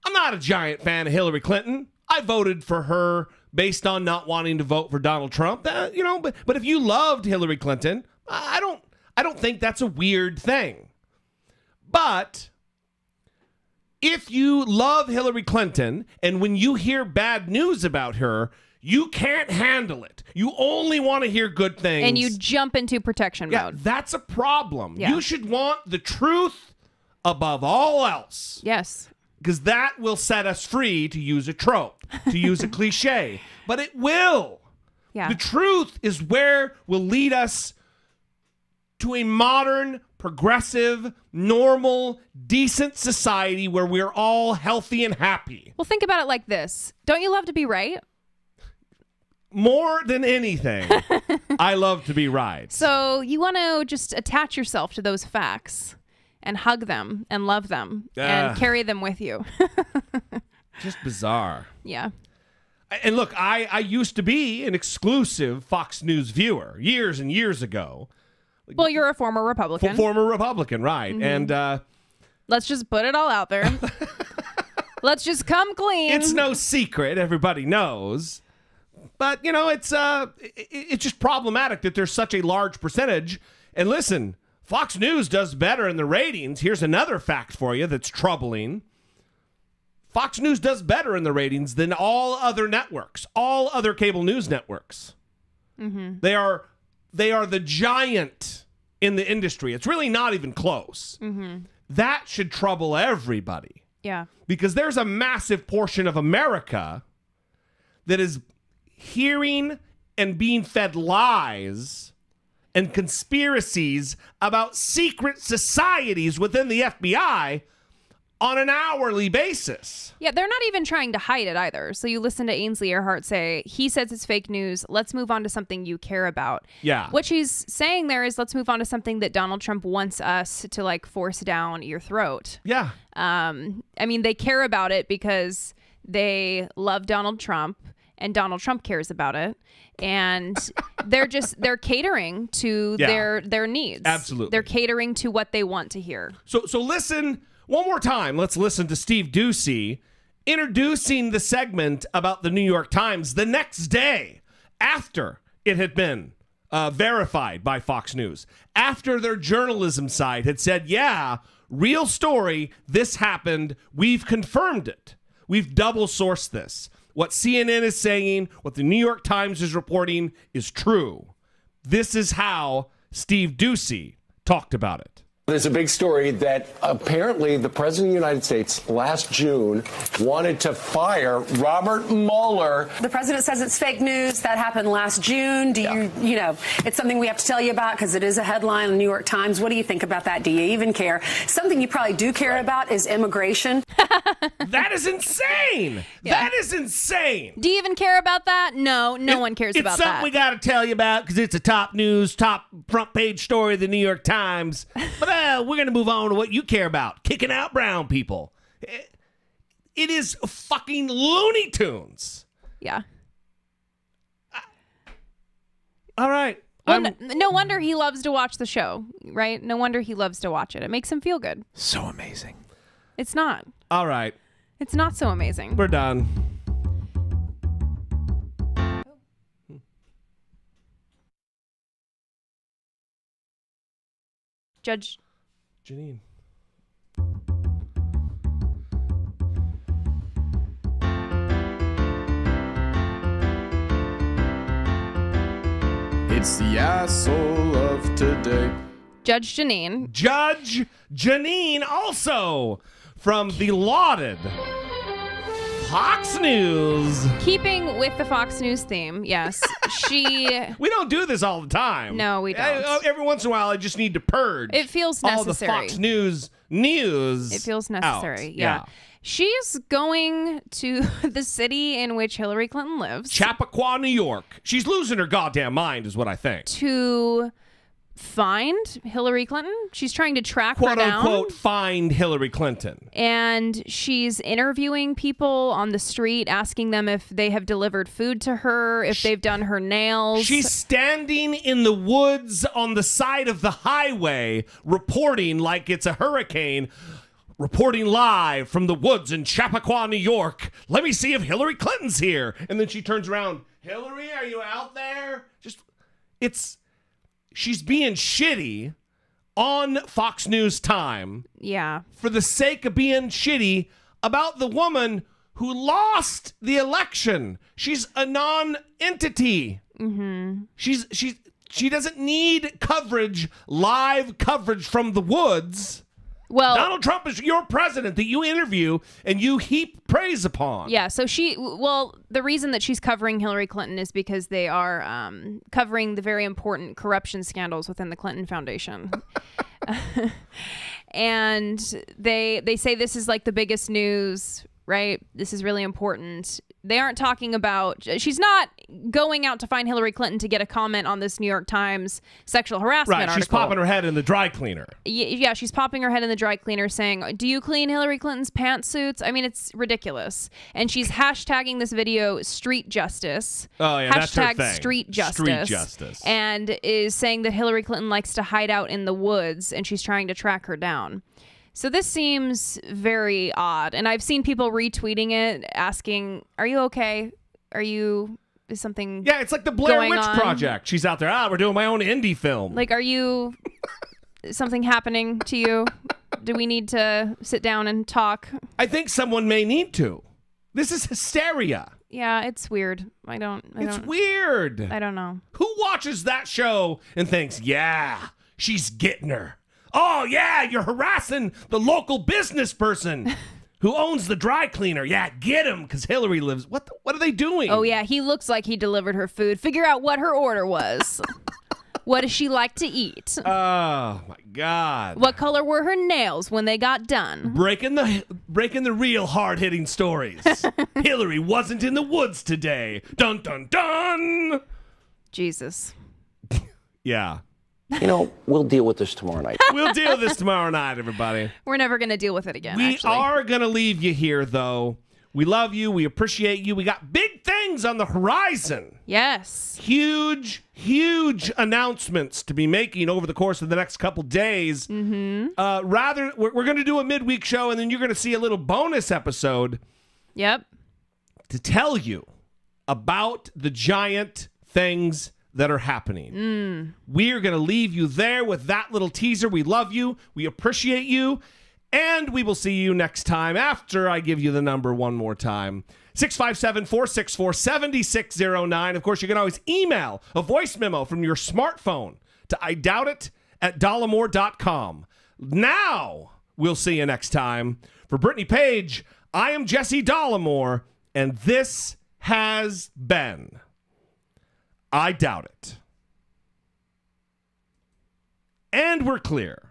I'm not a giant fan of Hillary Clinton. I voted for her based on not wanting to vote for Donald Trump. You know, but if you loved Hillary Clinton, I don't think that's a weird thing. But if you love Hillary Clinton and when you hear bad news about her, you can't handle it. You only want to hear good things. And you jump into protection mode. That's a problem. Yeah. You should want the truth above all else. Yes. Because that will set us free, to use a trope, to use a cliche. But it will. Yeah. The truth is where will lead us to a modern, progressive, normal, decent society where we're all healthy and happy. Well, think about it like this. Don't you love to be right? More than anything, I love to be right. So you want to just attach yourself to those facts and hug them and love them and carry them with you. Just bizarre. Yeah. And look, I used to be an exclusive Fox News viewer years and years ago. Well, you're a former Republican. Former Republican, right. Mm-hmm. And let's just put it all out there. Let's just come clean. It's no secret. Everybody knows. But, you know, it's just problematic that there's such a large percentage. And listen, Fox News does better in the ratings. Here's another fact for you that's troubling. Fox News does better in the ratings than all other networks, all other cable news networks. Mm-hmm. They are the giant in the industry. It's really not even close. Mm-hmm. That should trouble everybody. Yeah. Because there's a massive portion of America that is hearing and being fed lies and conspiracies about secret societies within the FBI on an hourly basis. Yeah, they're not even trying to hide it either. So you listen to Ainsley Earhart say, he says it's fake news. Let's move on to something you care about. Yeah. What she's saying there is, let's move on to something that Donald Trump wants us to like force down your throat. Yeah. I mean, they care about it because they love Donald Trump and Donald Trump cares about it. And they're catering to their needs. Absolutely. They're catering to what they want to hear. So listen one more time. Let's listen to Steve Doocy introducing the segment about the New York Times the next day after it had been verified by Fox News, after their journalism side had said, yeah, real story, this happened, we've confirmed it. We've double sourced this. What CNN is saying, what the New York Times is reporting is true. This is how Steve Doocy talked about it. There's a big story that apparently the President of the United States last June wanted to fire Robert Mueller. The president says it's fake news. That happened last June. Do you know, it's something we have to tell you about because it is a headline in the New York Times. What do you think about that? Do you even care? Something you probably do care about is immigration. That is insane. Yeah. That is insane. Do you even care about that? No, no one cares about It's something that. we got to tell you about because it's a top front page story of the New York Times. But we're going to move on to what you care about, kicking out brown people. It is fucking Looney Tunes. Yeah. All right. Well, no wonder he loves to watch the show, right? No wonder he loves to watch it. It makes him feel good. So amazing. It's not. All right. It's not so amazing. We're done. Judge Janine. It's the asshole of today. Judge Janine. Judge Janine, also from the lauded Fox News. Keeping with the Fox News theme, yes. We don't do this all the time. No, we don't. Every once in a while, I just need to purge. It feels all necessary. the Fox News. It feels necessary. Out. Yeah. She's going to the city in which Hillary Clinton lives. Chappaqua, New York. She's losing her goddamn mind, is what I think. To find Hillary Clinton. She's trying to track her down. Quote, unquote, find Hillary Clinton. And she's interviewing people on the street, asking them if they have delivered food to her, if they've done her nails. She's standing in the woods on the side of the highway, reporting like it's a hurricane, reporting live from the woods in Chappaqua, New York. Let me see if Hillary Clinton's here. And then she turns around. Hillary, are you out there? She's being shitty on Fox News time. Yeah. For the sake of being shitty about the woman who lost the election. She's a non-entity. Mm-hmm. She doesn't need coverage, live coverage from the woods. Well, Donald Trump is your president that you interview and you heap praise upon. Yeah, so the reason that she's covering Hillary Clinton is because they are covering the very important corruption scandals within the Clinton Foundation. And they say this is like the biggest news, right? This is really important. They aren't talking about, she's not going out to find Hillary Clinton to get a comment on this New York Times sexual harassment article. She's popping her head in the dry cleaner. Yeah, she's popping her head in the dry cleaner saying, do you clean Hillary Clinton's pantsuits? I mean, it's ridiculous. And she's hashtagging this video street justice. Oh, yeah, that's her thing. Street justice. Street justice. And is saying that Hillary Clinton likes to hide out in the woods and she's trying to track her down. So this seems very odd. And I've seen people retweeting it asking, are you okay? Is something Yeah, it's like the Blair going Witch on? Project. She's out there, we're doing my own indie film. Like, are you something happening to you? Do we need to sit down and talk? I think someone may need to. This is hysteria. Yeah, it's weird. It's weird. I don't know. Who watches that show and thinks, yeah, she's getting her? Oh, yeah, you're harassing the local business person who owns the dry cleaner. Yeah, get him, because Hillary lives. What are they doing? Oh, yeah, he looks like he delivered her food. Figure out what her order was. What does she like to eat? Oh, my God. What color were her nails when they got done? Breaking the real hard-hitting stories. Hillary wasn't in the woods today. Dun, dun, dun. Jesus. Yeah. You know, we'll deal with this tomorrow night. We'll deal with this tomorrow night, everybody. We're never going to deal with it again, We actually. are going to leave you here, though. We love you. We appreciate you. We got big things on the horizon. Yes. Huge, huge announcements to be making over the course of the next couple days. Mm-hmm. We're going to do a midweek show, and then you're going to see a little bonus episode. Yep. To tell you about the giant things that are happening. We are going to leave you there with that little teaser. We love you. We appreciate you. And we will see you next time after I give you the number one more time. 657-464-7609. Of course, you can always email a voice memo from your smartphone to idoubtit@dollemore.com. Now, we'll see you next time. For Brittany Page, I am Jesse Dollemore, and this has been I Doubt It. And we're clear.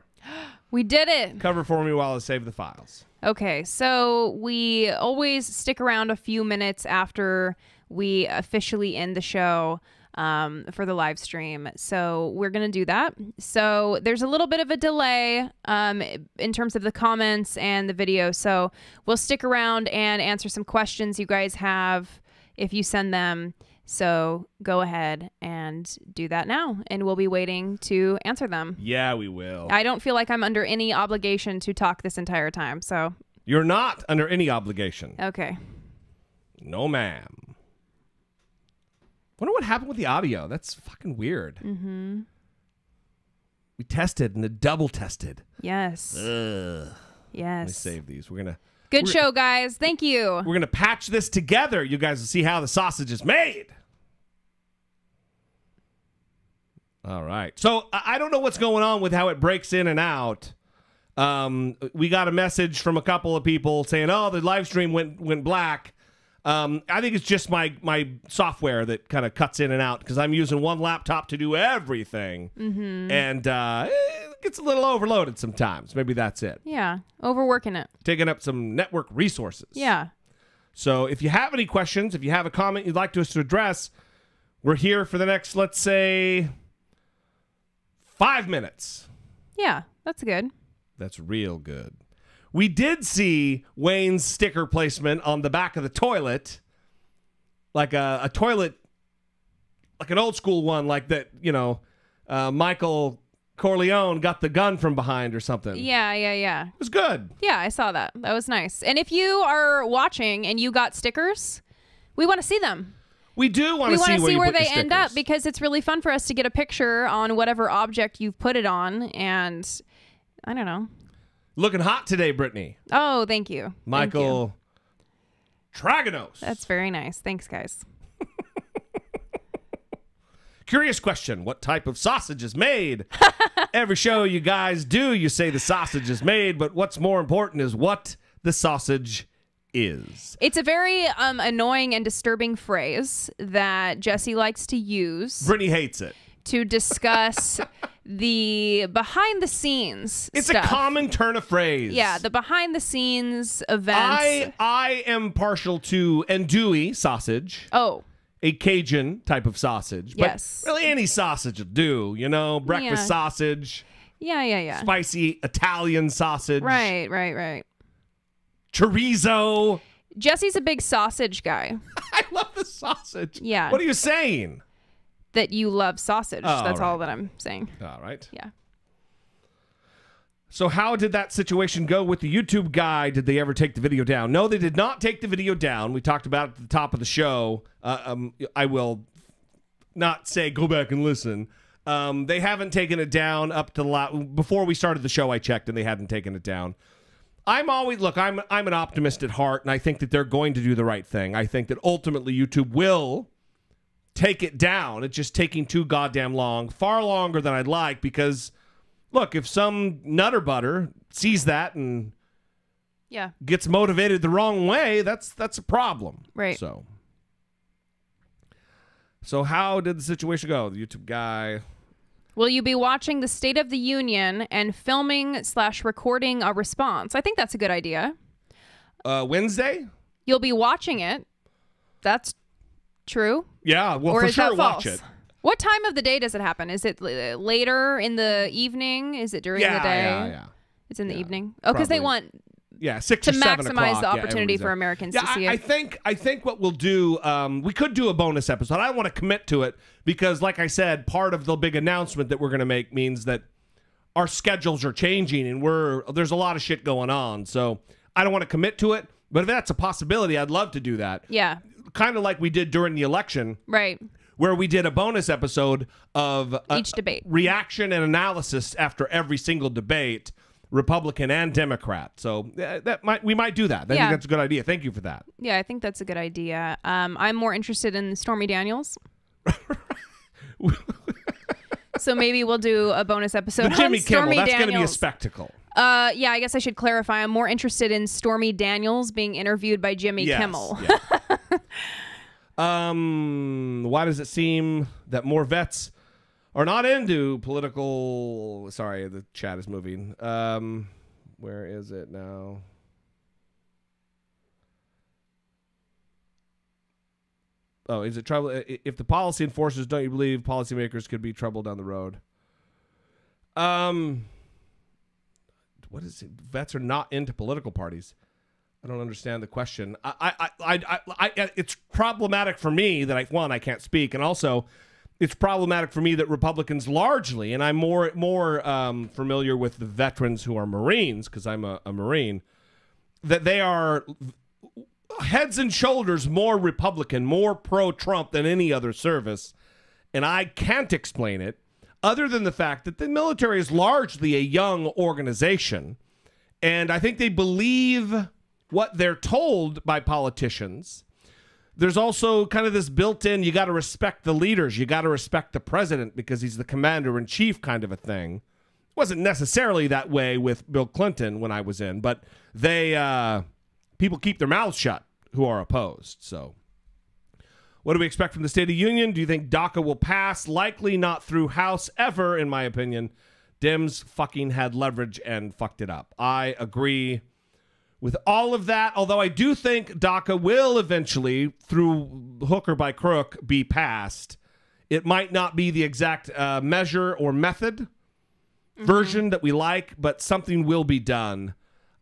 We did it. Cover for me while I save the files. Okay, so we always stick around a few minutes after we officially end the show for the live stream. So we're going to do that. So there's a little bit of a delay in terms of the comments and the video. So we'll stick around and answer some questions you guys have if you send them. So go ahead and do that now, and we'll be waiting to answer them. Yeah, we will. I don't feel like I'm under any obligation to talk this entire time, so. You're not under any obligation. Okay. No, ma'am. Wonder what happened with the audio. That's fucking weird. Mm-hmm. We tested and it double tested. Yes. Ugh. Yes. Let me save these. Good show, guys. Thank you. We're going to patch this together. You guys will see how the sausage is made. All right. So I don't know what's going on with how it breaks in and out. We got a message from a couple of people saying, oh, the live stream went black. I think it's just my software that kind of cuts in and out because I'm using one laptop to do everything. Mm-hmm. And it gets a little overloaded sometimes. Maybe that's it. Yeah. Overworking it. Taking up some network resources. Yeah. So if you have any questions, if you have a comment you'd like us to address, we're here for the next, let's say, 5 minutes. Yeah, that's good. That's real good. We did see Wayne's sticker placement on the back of the toilet. Like a toilet, like an old school one, like that, Michael Corleone got the gun from behind or something. Yeah. It was good. Yeah, I saw that. That was nice. And if you are watching and you got stickers, we want to see them. We do want to see where they end up because it's really fun for us to get a picture on whatever object you've put it on. And I don't know. Looking hot today, Brittany. Oh, thank you. Michael Traganos. That's very nice. Thanks, guys. Curious question. What type of sausage is made? Every show you guys do, you say the sausage is made, but what's more important is what the sausage is. It's a very annoying and disturbing phrase that Jesse likes to use. Brittany hates it. To discuss the behind the scenes It's stuff. a common turn of phrase. Yeah, the behind the scenes events. I am partial to andouille sausage. Oh. A Cajun type of sausage. Yes. But really any sausage will do, breakfast sausage. Yeah. Spicy Italian sausage. Right. Chorizo. Jesse's a big sausage guy. I love the sausage. Yeah. What are you saying? That you love sausage. Oh, That's right. all that I'm saying. All right. Yeah. So how did that situation go with the YouTube guy? Did they ever take the video down? No, they did not take the video down. We talked about it at the top of the show. I will not say go back and listen. They haven't taken it down up to before we started the show. I checked, and they hadn't taken it down. I'm an optimist at heart, and I think that they're going to do the right thing. I think that ultimately YouTube will take it down. It's just taking too goddamn long, far longer than I'd like, because look, if some nutter butter sees that and gets motivated the wrong way, that's a problem. Right. So how did the situation go? The YouTube guy. Will you be watching the State of the Union and filming/recording a response? I think that's a good idea. Wednesday? You'll be watching it. That's true. Yeah, well, or for is sure, that watch false? it. What time of the day does it happen? Is it later in the evening? Is it during the day? Yeah. It's in the evening. Oh, because they want 6 to or 7 maximize o'clock. the opportunity for Americans to see it. I think what we'll do, we could do a bonus episode. I don't want to commit to it because, like I said, part of the big announcement that we're going to make means that our schedules are changing and there's a lot of shit going on. So I don't want to commit to it, but if that's a possibility, I'd love to do that. Yeah. Kind of like we did during the election. Right. Where we did a bonus episode of each debate, reaction and analysis after every single debate, Republican and Democrat. So we might do that. I think that's a good idea. Thank you for that. Yeah, I think that's a good idea. I'm more interested in Stormy Daniels. So maybe we'll do a bonus episode. The Jimmy on Kimmel. Stormy That's going to be a Daniels. spectacle. Yeah, I guess I should clarify. I'm more interested in Stormy Daniels being interviewed by Jimmy Kimmel. Yeah. Why does it seem that more vets are not into political... Sorry, the chat is moving. Where is it now? Oh, is it trouble? If the policy enforcers, don't you believe policymakers could be trouble down the road? What is it? Vets are not into political parties. I don't understand the question. It's problematic for me that I can't speak, and also it's problematic for me that Republicans largely, and I'm more familiar with the veterans who are Marines because I'm a Marine, that they are heads and shoulders more Republican, more pro-Trump than any other service, and I can't explain it other than the fact that the military is largely a young organization, and I think they believe what they're told by politicians. There's also kind of this built-in, you got to respect the leaders, you got to respect the president because he's the commander-in-chief kind of a thing. It wasn't necessarily that way with Bill Clinton when I was in, but they people keep their mouths shut who are opposed. So what do we expect from the State of the Union? Do you think DACA will pass? Likely not through House ever, in my opinion. Dems fucking had leverage and fucked it up. I agree with all of that, although I do think DACA will eventually, through hook or by crook, be passed. It might not be the exact measure or method version that we like, but something will be done.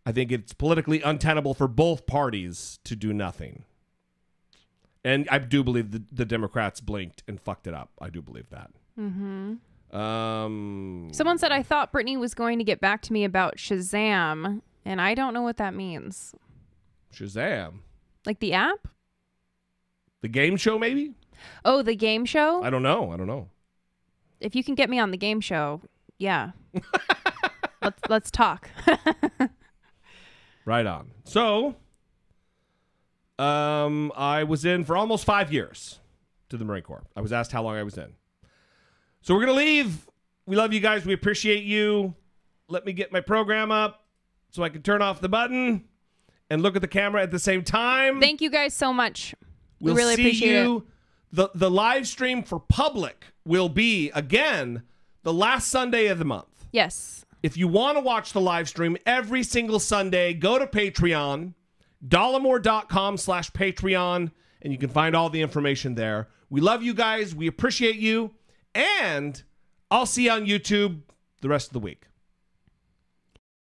I think it's politically untenable for both parties to do nothing. And I do believe the Democrats blinked and fucked it up. I do believe that. Mm-hmm. Someone said, I thought Brittany was going to get back to me about Shazam, and I don't know what that means. Shazam? Like the app? The game show, maybe? Oh, the game show? I don't know. If you can get me on the game show, yeah. Let's talk. Right on. So, I was in for almost 5 years to the Marine Corps. I was asked how long I was in. So we're going to leave. We love you guys. We appreciate you. Let me get my program up so I can turn off the button and look at the camera at the same time. Thank you guys so much. We'll we really see appreciate you. it. The live stream for public will be, again, the last Sunday of the month. Yes. If you want to watch the live stream every single Sunday, go to Patreon, dollemore.com/Patreon, and you can find all the information there. We love you guys. We appreciate you. And I'll see you on YouTube the rest of the week.